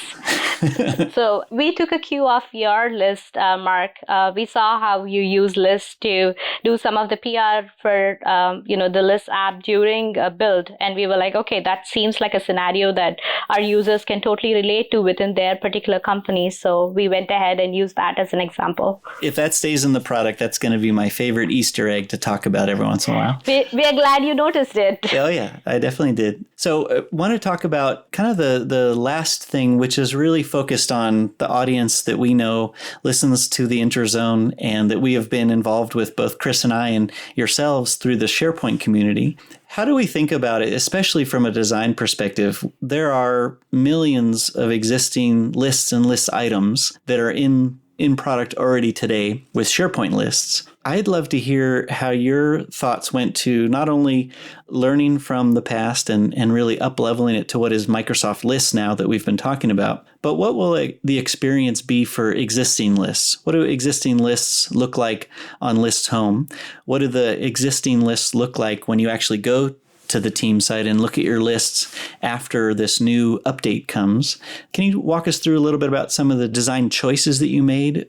So we took a cue off your list, Mark. We saw how you use lists to do some of the PR for, the list app during a build. And we were like, okay, that seems like a scenario that our users can totally relate to within their particular company. So we went ahead and used that as an example. If that stays in the product, that's going to be my favorite Easter egg to talk about every once in a while. We are glad you noticed it. Oh, yeah, I definitely did. So I want to talk about kind of the last thing, which is really focused on the audience that we know listens to the Interzone and that we have been involved with, both Chris and I and yourselves, through the SharePoint community. How do we think about it, especially from a design perspective? There are millions of existing lists and list items that are in product already today with SharePoint lists. I'd love to hear how your thoughts went to not only learning from the past and really up-leveling it to what is Microsoft Lists now that we've been talking about, but what will the experience be for existing lists? What do existing lists look like on Lists Home? What do the existing lists look like when you actually go to the team site and look at your lists after this new update comes? Can you walk us through a little bit about some of the design choices that you made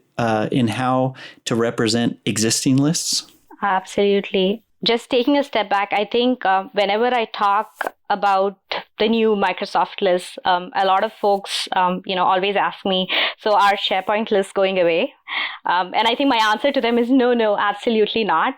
in how to represent existing lists? Absolutely. Just taking a step back, I think whenever I talk about the new Microsoft lists. A lot of folks, always ask me, so are SharePoint lists going away? And I think my answer to them is no, absolutely not,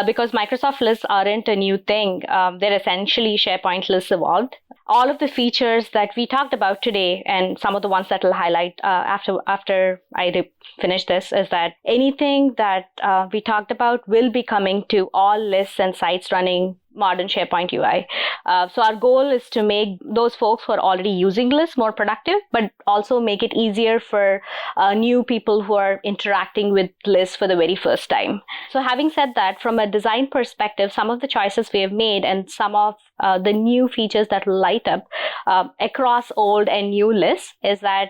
because Microsoft lists aren't a new thing. They're essentially SharePoint lists evolved. All of the features that we talked about today, and some of the ones that I'll highlight after I finish this, is that anything that we talked about will be coming to all lists and sites running modern SharePoint UI. So our goal is to make those folks who are already using lists more productive, but also make it easier for new people who are interacting with lists for the very first time. So having said that, from a design perspective, some of the choices we have made and some of the new features that light up across old and new lists is that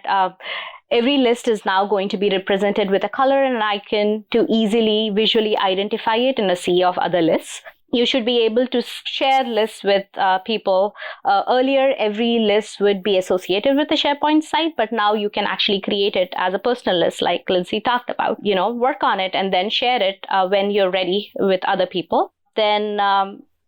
every list is now going to be represented with a color and an icon to easily visually identify it in a sea of other lists. You should be able to share lists with people. Earlier, every list would be associated with the SharePoint site, but now you can actually create it as a personal list, like Lyndsey talked about. Work on it and then share it when you're ready with other people. Then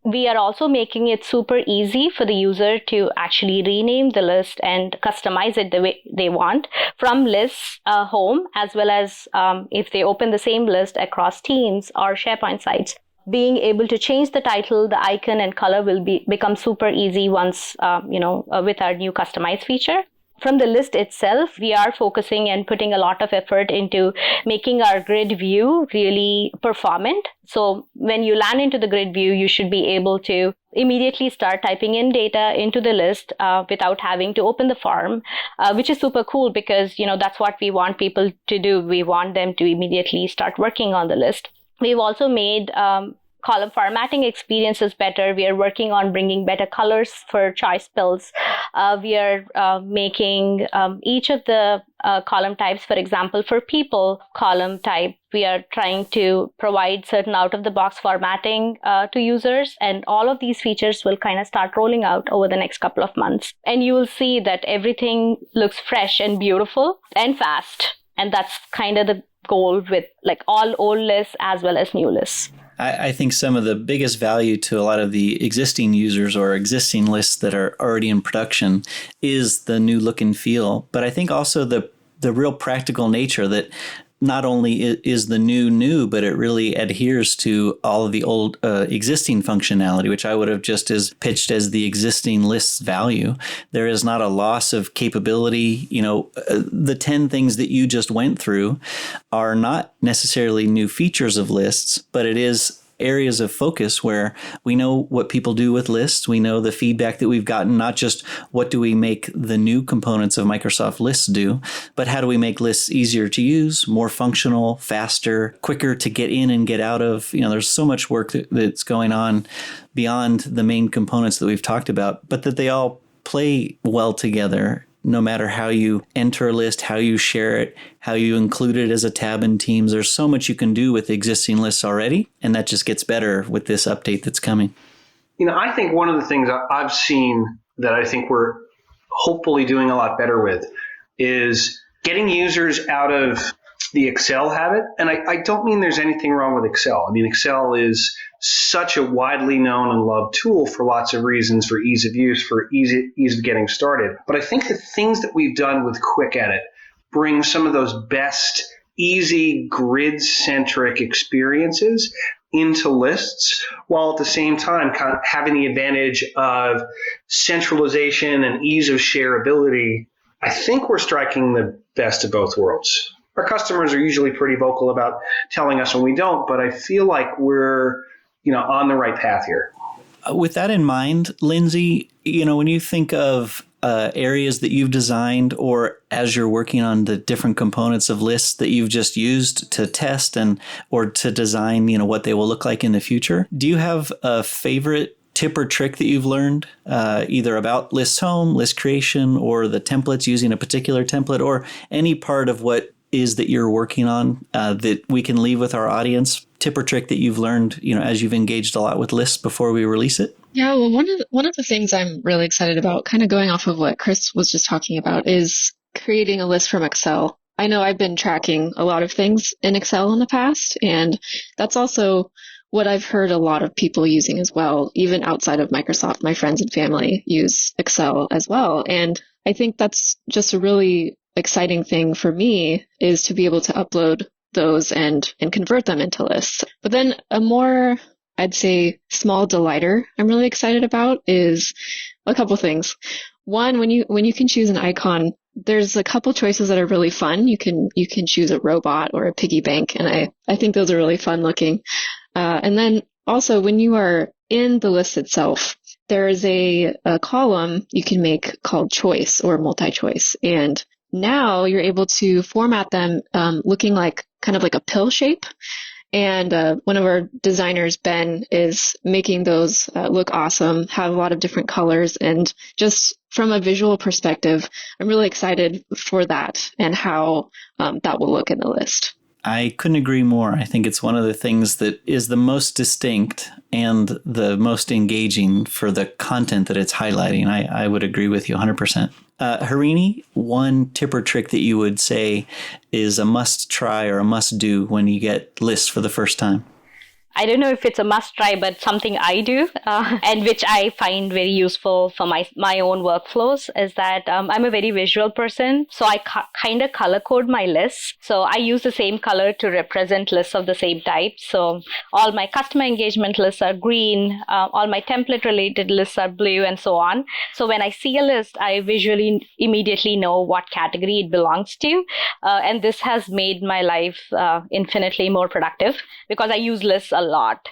we are also making it super easy for the user to actually rename the list and customize it the way they want from lists home, as well as if they open the same list across Teams or SharePoint sites. Being able to change the title, the icon, and color will become super easy once, with our new customize feature. From the list itself, we are focusing and putting a lot of effort into making our grid view really performant. So when you land into the grid view, you should be able to immediately start typing in data into the list without having to open the form, which is super cool because, that's what we want people to do. We want them to immediately start working on the list. We've also made column formatting experiences better. We are working on bringing better colors for choice spells. We are making each of the column types, for example, for people column type, we are trying to provide certain out-of-the-box formatting to users. And all of these features will kind of start rolling out over the next couple of months. And you will see that everything looks fresh and beautiful and fast. And that's kind of the goal with like all old lists as well as new lists. I think some of the biggest value to a lot of the existing users or existing lists that are already in production is the new look and feel. But I think also the real practical nature that not only is the new, but it really adheres to all of the old existing functionality, which I would have just as pitched as the existing list's value. There is not a loss of capability. The 10 things that you just went through are not necessarily new features of lists, but it is areas of focus where we know what people do with lists. We know the feedback that we've gotten, not just what do we make the new components of Microsoft Lists do, but how do we make lists easier to use, more functional, faster, quicker to get in and get out of. There's so much work that's going on beyond the main components that we've talked about, but that they all play well together. No matter how you enter a list, how you share it, how you include it as a tab in Teams, there's so much you can do with existing lists already, and that just gets better with this update that's coming. I think one of the things I've seen that I think we're hopefully doing a lot better with is getting users out of the Excel habit. And I don't mean there's anything wrong with Excel. I mean, Excel is such a widely known and loved tool for lots of reasons, for ease of use, for ease of getting started. But I think the things that we've done with Quick Edit bring some of those best, easy, grid-centric experiences into lists, while at the same time kind of having the advantage of centralization and ease of shareability. I think we're striking the best of both worlds. Our customers are usually pretty vocal about telling us when we don't, but I feel like we're, on the right path here. With that in mind, Lyndsey, when you think of areas that you've designed, or as you're working on the different components of lists that you've just used to test or to design, what they will look like in the future, do you have a favorite tip or trick that you've learned, either about lists home, list creation, or the templates, using a particular template, or any part of what is that you're working on that we can leave with our audience? Tip or trick that you've learned, as you've engaged a lot with lists before we release it? Yeah, well, one of the things I'm really excited about, kind of going off of what Chris was just talking about, is creating a list from Excel. I know I've been tracking a lot of things in Excel in the past, and that's also what I've heard a lot of people using as well, even outside of Microsoft. My friends and family use Excel as well. And I think that's just a really exciting thing for me, is to be able to upload those and convert them into lists. But then a more, I'd say, small delighter I'm really excited about is a couple things. One, when you can choose an icon, there's a couple choices that are really fun. You can choose a robot or a piggy bank, and I think those are really fun looking. And then also, when you are in the list itself, there is a column you can make called choice or multi-choice. And now you're able to format them looking like kind of like a pill shape. And one of our designers, Ben, is making those look awesome, have a lot of different colors. And just from a visual perspective, I'm really excited for that and how that will look in the list. I couldn't agree more. I think it's one of the things that is the most distinct and the most engaging for the content that it's highlighting. I would agree with you 100%. Harini, one tip or trick that you would say is a must try or a must do when you get lists for the first time? I don't know if it's a must try, but something I do and which I find very useful for my own workflows is that I'm a very visual person. So I kind of color code my lists. So I use the same color to represent lists of the same type. So all my customer engagement lists are green, all my template related lists are blue, and so on. So when I see a list, I visually immediately know what category it belongs to. And this has made my life infinitely more productive because I use lists a lot.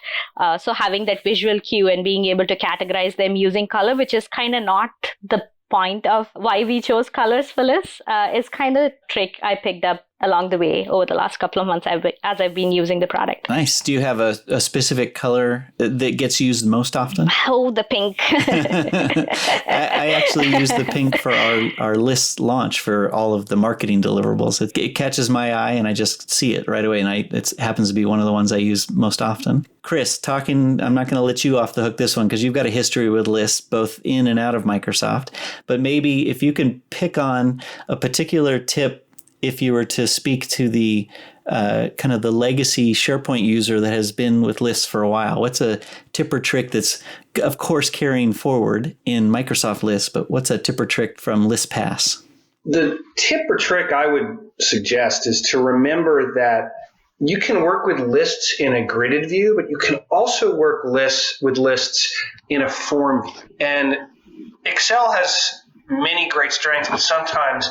So having that visual cue and being able to categorize them using color, which is kind of not the point of why we chose colors for lists, is kind of a trick I picked up along the way over the last couple of months as I've been using the product. Nice. Do you have a specific color that gets used most often? Oh, the pink. I actually use the pink for our list launch for all of the marketing deliverables. It catches my eye and I just see it right away. And it happens to be one of the ones I use most often. Chris, I'm not going to let you off the hook this one because you've got a history with lists both in and out of Microsoft. But maybe if you can pick on a particular tip, if you were to speak to the kind of the legacy SharePoint user that has been with lists for a while, what's a tip or trick that's, of course, carrying forward in Microsoft lists, but what's a tip or trick from ListPass? The tip or trick I would suggest is to remember that you can work with lists in a gridded view, but you can also work with lists in a form view. And Excel has many great strengths, but sometimes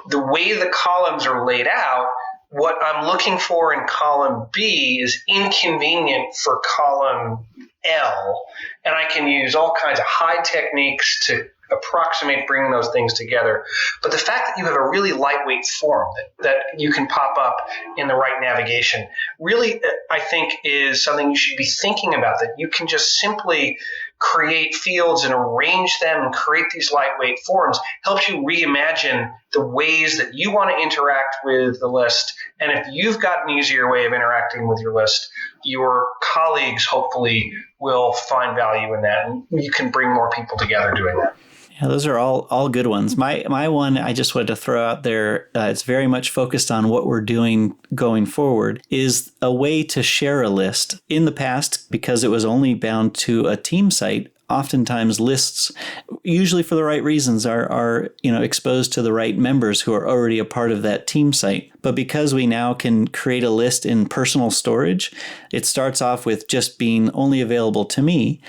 the way the columns are laid out, what I'm looking for in column B is inconvenient for column L. And I can use all kinds of high techniques to approximate bringing those things together. But the fact that you have a really lightweight form that you can pop up in the right navigation really, I think, is something you should be thinking about, that you can just simply create fields and arrange them and create these lightweight forms, helps you reimagine the ways that you want to interact with the list. And if you've got an easier way of interacting with your list, your colleagues hopefully will find value in that, and you can bring more people together doing that. Yeah, those are all good ones. My one I just wanted to throw out there, it's very much focused on what we're doing going forward, is a way to share a list. In the past, because it was only bound to a team site, oftentimes lists, usually for the right reasons, are exposed to the right members who are already a part of that team site. But because we now can create a list in personal storage, it starts off with just being only available to me.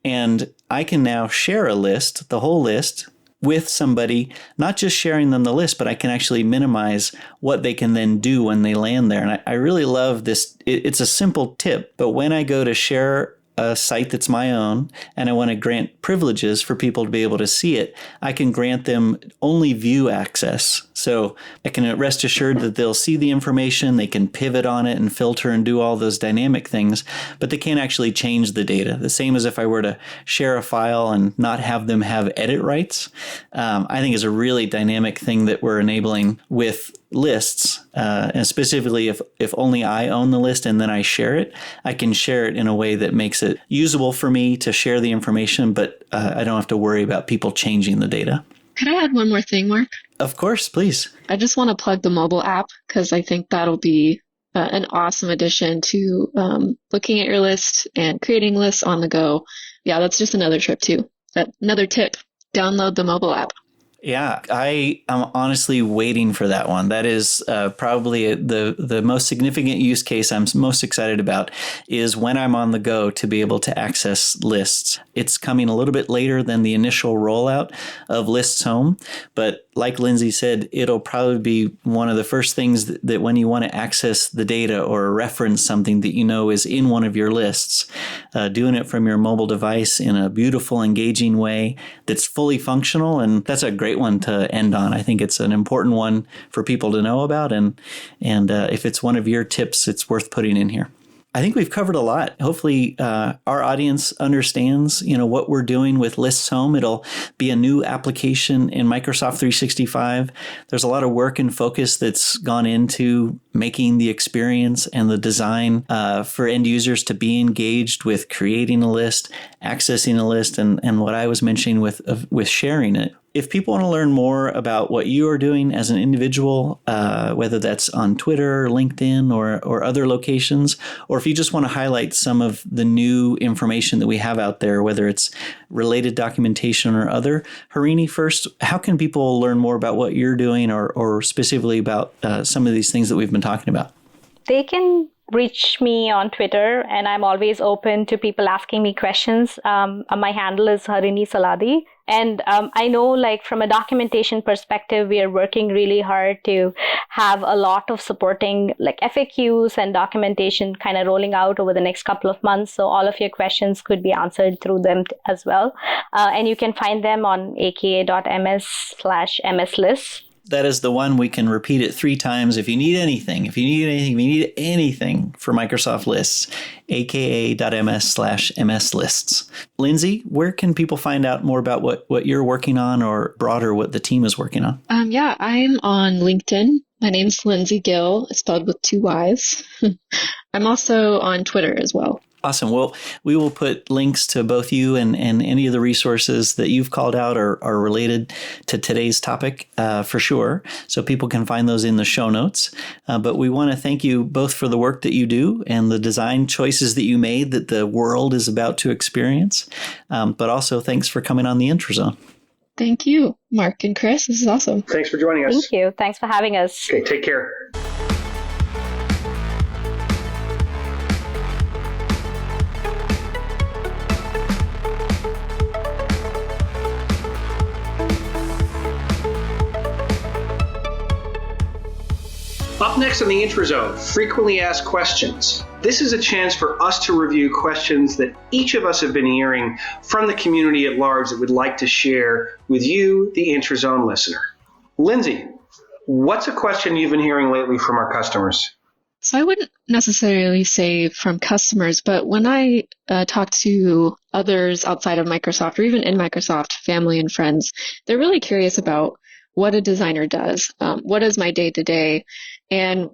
And I can now share a list, the whole list, with somebody, not just sharing them the list, but I can actually minimize what they can then do when they land there. And I really love this. It's a simple tip, but when I go to share a site that's my own and I want to grant privileges for people to be able to see it, I can grant them only view access. So I can rest assured that they'll see the information, they can pivot on it and filter and do all those dynamic things, but they can't actually change the data. The same as if I were to share a file and not have them have edit rights, I think is a really dynamic thing that we're enabling with lists. And specifically, if only I own the list and then I share it, I can share it in a way that makes it usable for me to share the information, but I don't have to worry about people changing the data. Could I add one more thing, Mark? Of course, please. I just want to plug the mobile app because I think that'll be an awesome addition to looking at your list and creating lists on the go. Yeah, that's just another tip too. Another tip, download the mobile app. Yeah, I am honestly waiting for that one. That is probably the most significant use case I'm most excited about is when I'm on the go to be able to access lists. It's coming a little bit later than the initial rollout of Lists Home, but like Lyndsey said, it'll probably be one of the first things that when you want to access the data or reference something that you know is in one of your lists, doing it from your mobile device in a beautiful, engaging way that's fully functional. And that's a great one to end on. I think it's an important one for people to know about. And if it's one of your tips, it's worth putting in here. I think we've covered a lot. Hopefully, our audience understands, what we're doing with Lists Home. It'll be a new application in Microsoft 365. There's a lot of work and focus that's gone into making the experience and the design for end users to be engaged with creating a list, accessing a list, and what I was mentioning with sharing it. If people want to learn more about what you are doing as an individual, whether that's on Twitter, LinkedIn, or other locations, or if you just want to highlight some of the new information that we have out there, whether it's related documentation or other, Harini, first, how can people learn more about what you're doing or specifically about some of these things that we've been talking about? They can reach me on Twitter, and I'm always open to people asking me questions. My handle is Harini Saladi. And I know, from a documentation perspective, we are working really hard to have a lot of supporting FAQs and documentation kind of rolling out over the next couple of months. So all of your questions could be answered through them as well. And you can find them on aka.ms/mslists. That is the one. We can repeat it 3 times. If you need anything for Microsoft Lists, aka.ms/mslists. Lyndsey, where can people find out more about what you're working on or broader what the team is working on? Yeah, I'm on LinkedIn. My name's Lyndsey Gill, spelled with 2 Y's. I'm also on Twitter as well. Awesome. Well, we will put links to both you and any of the resources that you've called out are related to today's topic for sure. So people can find those in the show notes. But we want to thank you both for the work that you do and the design choices that you made that the world is about to experience. But also thanks for coming on the IntraZone. Thank you, Mark and Chris. This is awesome. Thanks for joining us. Thank you. Thanks for having us. Okay, take care. Up next on the IntraZone, frequently asked questions. This is a chance for us to review questions that each of us have been hearing from the community at large that we'd like to share with you, the IntraZone listener. Lyndsey, what's a question you've been hearing lately from our customers? So I wouldn't necessarily say from customers, but when I talk to others outside of Microsoft or even in Microsoft, family and friends, they're really curious about what a designer does. What is my day-to-day? And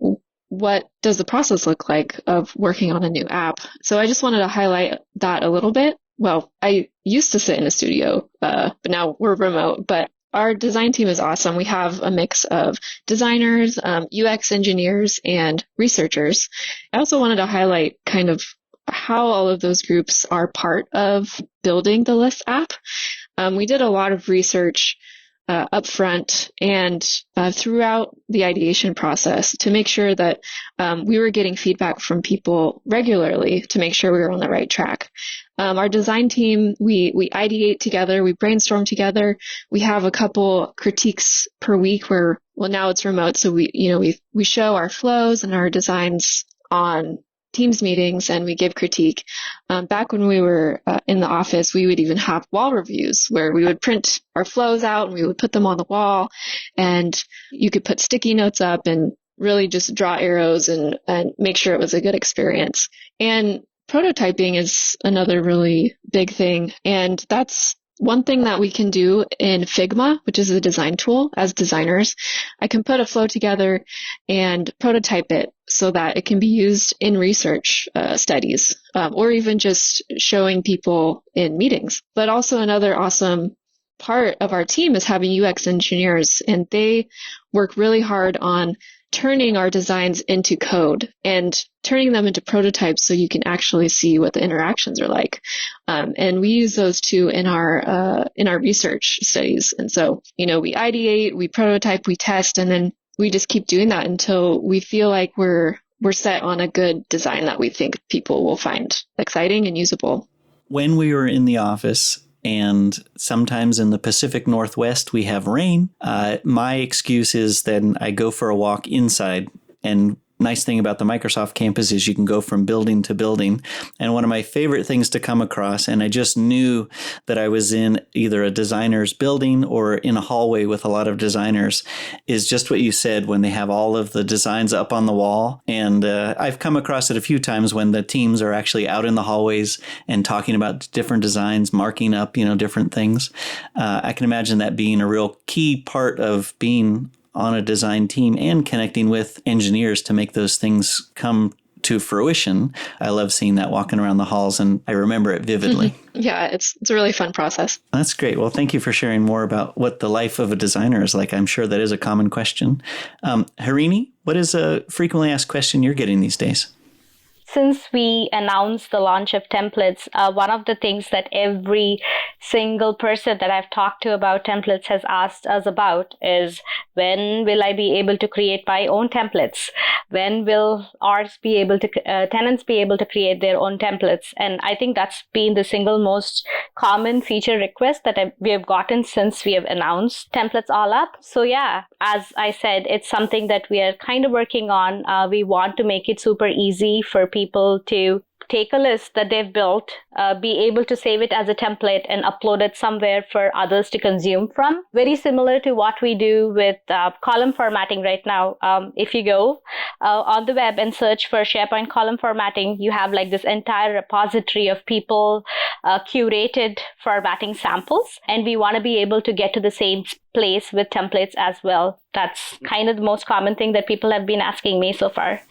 what does the process look like of working on a new app? So I just wanted to highlight that a little bit. Well, I used to sit in a studio, but now we're remote. But our design team is awesome. We have a mix of designers, UX engineers, and researchers. I also wanted to highlight kind of how all of those groups are part of building the List app. We did a lot of research upfront and throughout the ideation process to make sure that we were getting feedback from people regularly to make sure we were on the right track. Our design team, we ideate together, we brainstorm together. We have a couple critiques per week where, well, now it's remote, so we show our flows and our designs on Teams meetings and we give critique. Back when we were in the office, we would even have wall reviews where we would print our flows out and we would put them on the wall, and you could put sticky notes up and really just draw arrows and make sure it was a good experience. And prototyping is another really big thing, and that's one thing that we can do in Figma, which is a design tool as designers. I can put a flow together and prototype it so that it can be used in research studies or even just showing people in meetings. But also another awesome part of our team is having UX engineers, and they work really hard on turning our designs into code and turning them into prototypes so you can actually see what the interactions are like. And we use those too in our research studies. And so, we ideate, we prototype, we test, and then we just keep doing that until we feel like we're set on a good design that we think people will find exciting and usable. When we were in the office, and sometimes in the Pacific Northwest, we have rain, my excuse is then I go for a walk inside. And nice thing about the Microsoft campus is you can go from building to building. And one of my favorite things to come across, and I just knew that I was in either a designer's building or in a hallway with a lot of designers, is just what you said when they have all of the designs up on the wall. And I've come across it a few times when the teams are actually out in the hallways and talking about different designs, marking up, different things. I can imagine that being a real key part of being on a design team and connecting with engineers to make those things come to fruition. I love seeing that walking around the halls, and I remember it vividly. Yeah, it's a really fun process. That's great. Well, thank you for sharing more about what the life of a designer is like. I'm sure that is a common question. Harini, what is a frequently asked question you're getting these days? Since we announced the launch of templates, one of the things that every single person that I've talked to about templates has asked us about is, when will I be able to create my own templates? When will tenants be able to create their own templates? And I think that's been the single most common feature request that we have gotten since we have announced templates all up. So yeah, as I said, it's something that we are kind of working on. We want to make it super easy for people to take a list that they've built, be able to save it as a template and upload it somewhere for others to consume from. Very similar to what we do with column formatting right now. If you go on the web and search for SharePoint column formatting, you have like this entire repository of people curated formatting samples. And we want to be able to get to the same place with templates as well. That's kind of the most common thing that people have been asking me so far.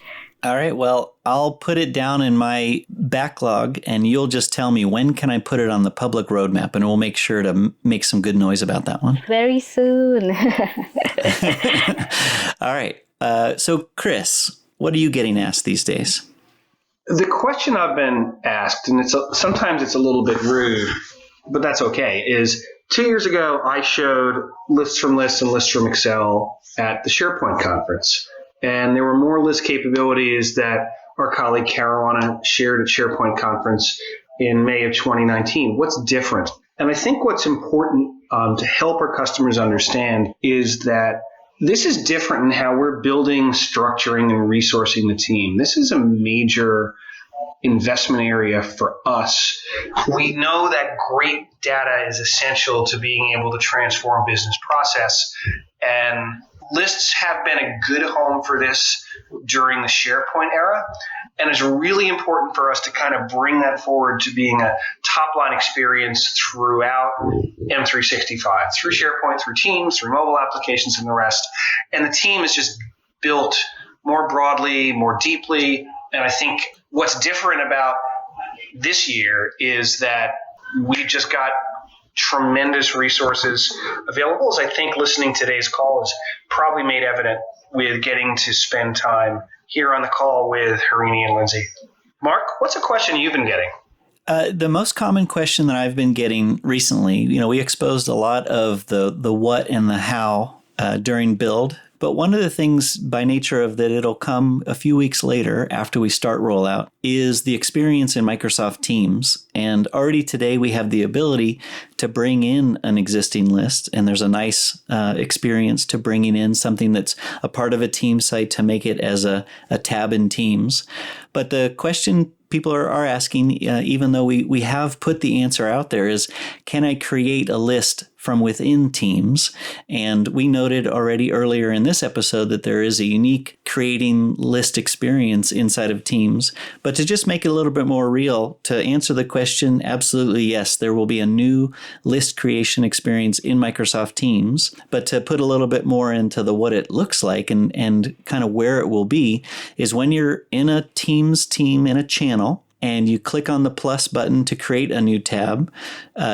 All right. Well, I'll put it down in my backlog, and you'll just tell me when can I put it on the public roadmap, and we'll make sure to make some good noise about that one. Very soon. All right. So, Chris, what are you getting asked these days? The question I've been asked, and sometimes it's a little bit rude, but that's okay, is 2 years ago, I showed lists from lists and lists from Excel at the SharePoint conference. And there were more list capabilities that our colleague Caruana shared at SharePoint conference in May of 2019. What's different? And I think what's important to help our customers understand is that this is different in how we're building, structuring, and resourcing the team. This is a major investment area for us. We know that great data is essential to being able to transform business process, and lists have been a good home for this during the SharePoint era, and it's really important for us to kind of bring that forward to being a top-line experience throughout M365, through SharePoint, through Teams, through mobile applications, and the rest. And the team is just built more broadly, more deeply, and I think what's different about this year is that we just got tremendous resources available, as I think listening to today's call is probably made evident with getting to spend time here on the call with Harini and Lyndsey. Mark, what's a question you've been getting? The most common question that I've been getting recently, we exposed a lot of the what and the how during build. But one of the things by nature of that it'll come a few weeks later after we start rollout is the experience in Microsoft Teams. And already today we have the ability to bring in an existing list. And there's a nice experience to bringing in something that's a part of a team site to make it as a tab in Teams. But the question people are asking, even though we have put the answer out there, is can I create a list from within Teams? And we noted already earlier in this episode that there is a unique creating list experience inside of Teams. But to just make it a little bit more real, to answer the question, absolutely yes, there will be a new list creation experience in Microsoft Teams. But to put a little bit more into the what it looks like and kind of where it will be is when you're in a Teams team in a channel and you click on the plus button to create a new tab,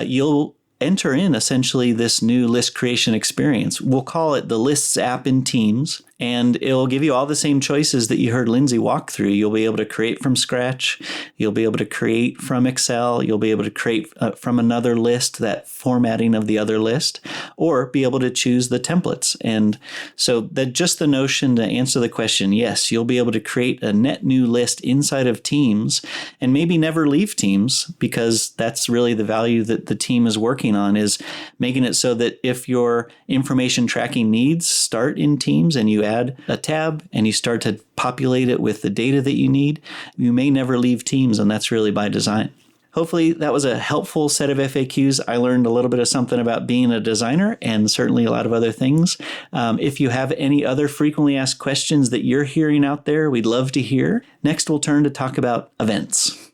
you'll enter in essentially this new list creation experience. We'll call it the Lists app in Teams. and it'll give you all the same choices that you heard Lyndsey walk through. You'll be able to create from scratch. You'll be able to create from Excel. You'll be able to create from another list, that formatting of the other list, or be able to choose the templates. And so that just the notion to answer the question, yes, you'll be able to create a net new list inside of Teams and maybe never leave Teams, because that's really the value that the team is working on, is making it so that if your information tracking needs start in Teams and you add a tab and you start to populate it with the data that you need, you may never leave Teams, and that's really by design. Hopefully that was a helpful set of FAQs. I learned a little bit of something about being a designer and certainly a lot of other things. If you have any other frequently asked questions that you're hearing out there, we'd love to hear. Next, we'll turn to talk about events.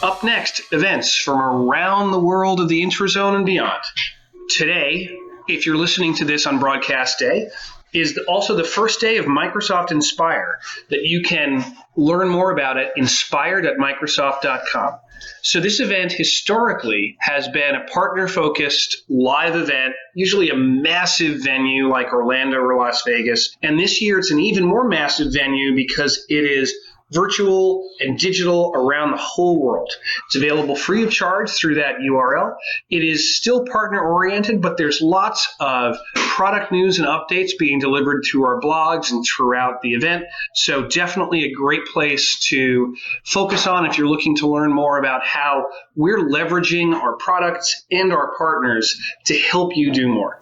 Up next, events from around the world of the intrazone and beyond. Today, if you're listening to this on broadcast day, is also the first day of Microsoft Inspire, that you can learn more about at inspired.microsoft.com. So this event historically has been a partner-focused live event, usually a massive venue like Orlando or Las Vegas. And this year it's an even more massive venue because it is virtual and digital around the whole world. It's available free of charge through that URL. It is still partner-oriented, but there's lots of product news and updates being delivered through our blogs and throughout the event. So definitely a great place to focus on if you're looking to learn more about how we're leveraging our products and our partners to help you do more.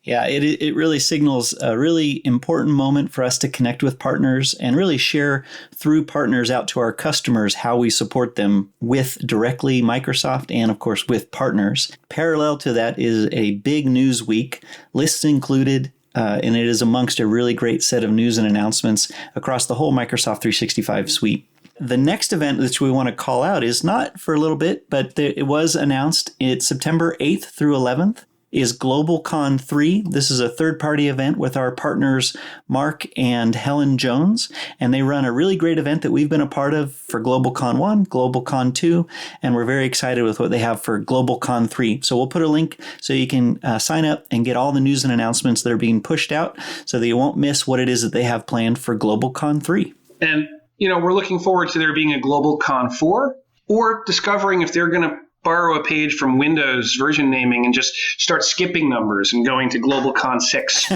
Yeah, it really signals a really important moment for us to connect with partners and really share through partners out to our customers how we support them with directly Microsoft and, of course, with partners. Parallel to that is a big news week, lists included, and it is amongst a really great set of news and announcements across the whole Microsoft 365 suite. The next event which we want to call out is not for a little bit, but it was announced. It's September 8th through 11th. Is GlobalCon 3. This is a third-party event with our partners Mark and Helen Jones, and they run a really great event that we've been a part of for GlobalCon 1, GlobalCon 2, and we're very excited with what they have for GlobalCon 3. So we'll put a link so you can sign up and get all the news and announcements that are being pushed out so that you won't miss what it is that they have planned for GlobalCon 3. And, we're looking forward to there being a GlobalCon 4, or discovering if they're going to borrow a page from Windows version naming and just start skipping numbers and going to GlobalCon 6.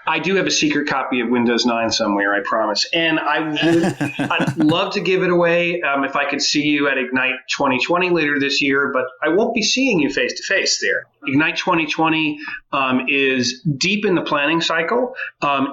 I do have a secret copy of Windows 9 somewhere, I promise. And I'd love to give it away if I could see you at Ignite 2020 later this year, but I won't be seeing you face-to-face there. Ignite 2020 is deep in the planning cycle.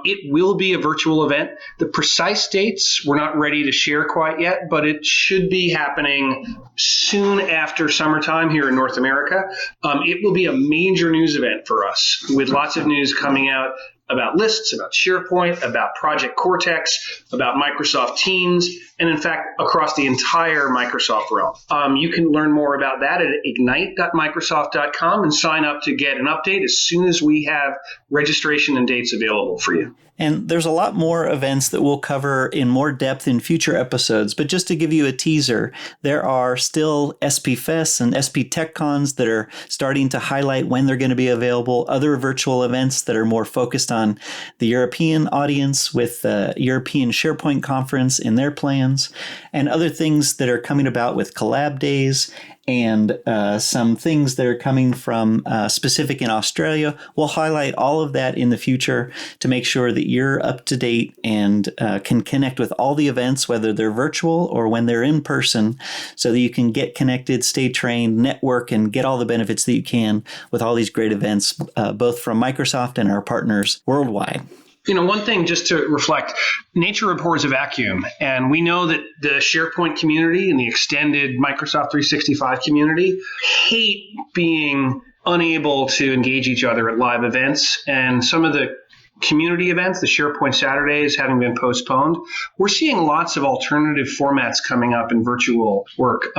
It will be a virtual event. The precise dates we're not ready to share quite yet, but it should be happening soon after summertime here in North America. It will be a major news event for us, with lots of news coming out about lists, about SharePoint, about Project Cortex, about Microsoft Teams, and in fact, across the entire Microsoft realm. You can learn more about that at ignite.microsoft.com and sign up to get an update as soon as we have registration and dates available for you. And there's a lot more events that we'll cover in more depth in future episodes. But just to give you a teaser, there are still SP Fests and SP TechCons that are starting to highlight when they're going to be available. Other virtual events that are more focused on the European audience, with the European SharePoint conference in their plans, and other things that are coming about with collab days, and some things that are coming from specific in Australia. We'll highlight all of that in the future to make sure that you're up to date and can connect with all the events, whether they're virtual or when they're in person, so that you can get connected, stay trained, network, and get all the benefits that you can with all these great events, both from Microsoft and our partners worldwide. One thing just to reflect, nature abhors a vacuum. And we know that the SharePoint community and the extended Microsoft 365 community hate being unable to engage each other at live events. And some of the community events, the SharePoint Saturdays, having been postponed, we're seeing lots of alternative formats coming up in virtual work.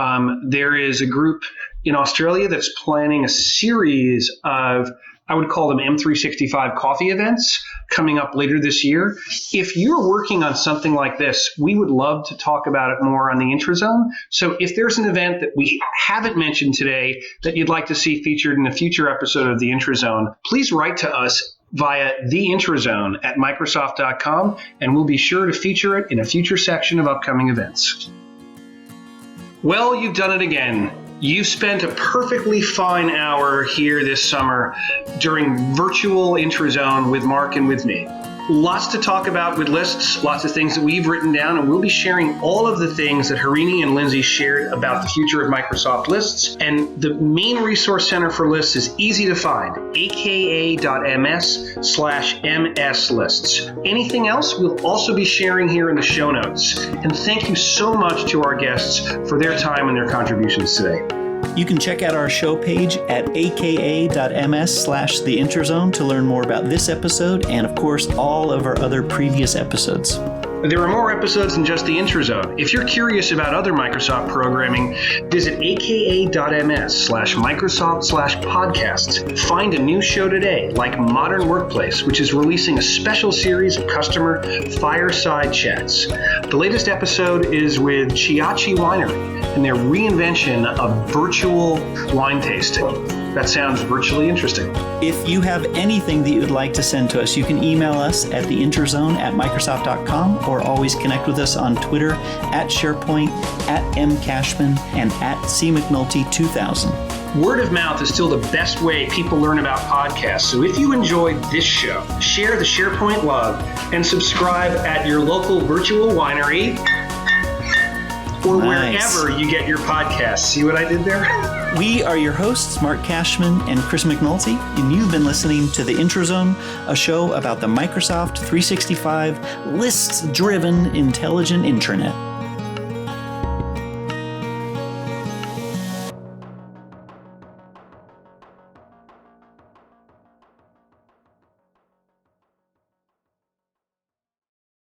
There is a group in Australia that's planning a series of I would call them M365 coffee events coming up later this year. If you're working on something like this, we would love to talk about it more on the Intrazone. So if there's an event that we haven't mentioned today that you'd like to see featured in a future episode of the Intrazone, please write to us via theintrazone@microsoft.com, and we'll be sure to feature it in a future section of upcoming events. Well, you've done it again. You've spent a perfectly fine hour here this summer during virtual Intrazone with Mark and with me. Lots to talk about with lists, lots of things that we've written down, and we'll be sharing all of the things that Harini and Lyndsey shared about the future of Microsoft Lists. And the main resource center for lists is easy to find, aka.ms/MS lists. Anything else we'll also be sharing here in the show notes. And thank you so much to our guests for their time and their contributions today. You can check out our show page at aka.ms/The Intrazone to learn more about this episode and, of course, all of our other previous episodes. There are more episodes than just the Intrazone. If you're curious about other Microsoft programming, visit aka.ms/Microsoft/podcasts. Find a new show today, like Modern Workplace, which is releasing a special series of customer fireside chats. The latest episode is with Chiachi Winery and their reinvention of virtual wine tasting. That sounds virtually interesting. If you have anything that you'd like to send to us, you can email us at theintrazone@microsoft.com or always connect with us on Twitter @SharePoint, @MCashman, and @CMcNulty2000. Word of mouth is still the best way people learn about podcasts. So if you enjoyed this show, share the SharePoint love and subscribe at your local virtual winery or wherever you get your podcasts. See what I did there? We are your hosts, Mark Cashman and Chris McNulty, and you've been listening to The Intrazone, a show about the Microsoft 365 lists-driven intelligent intranet.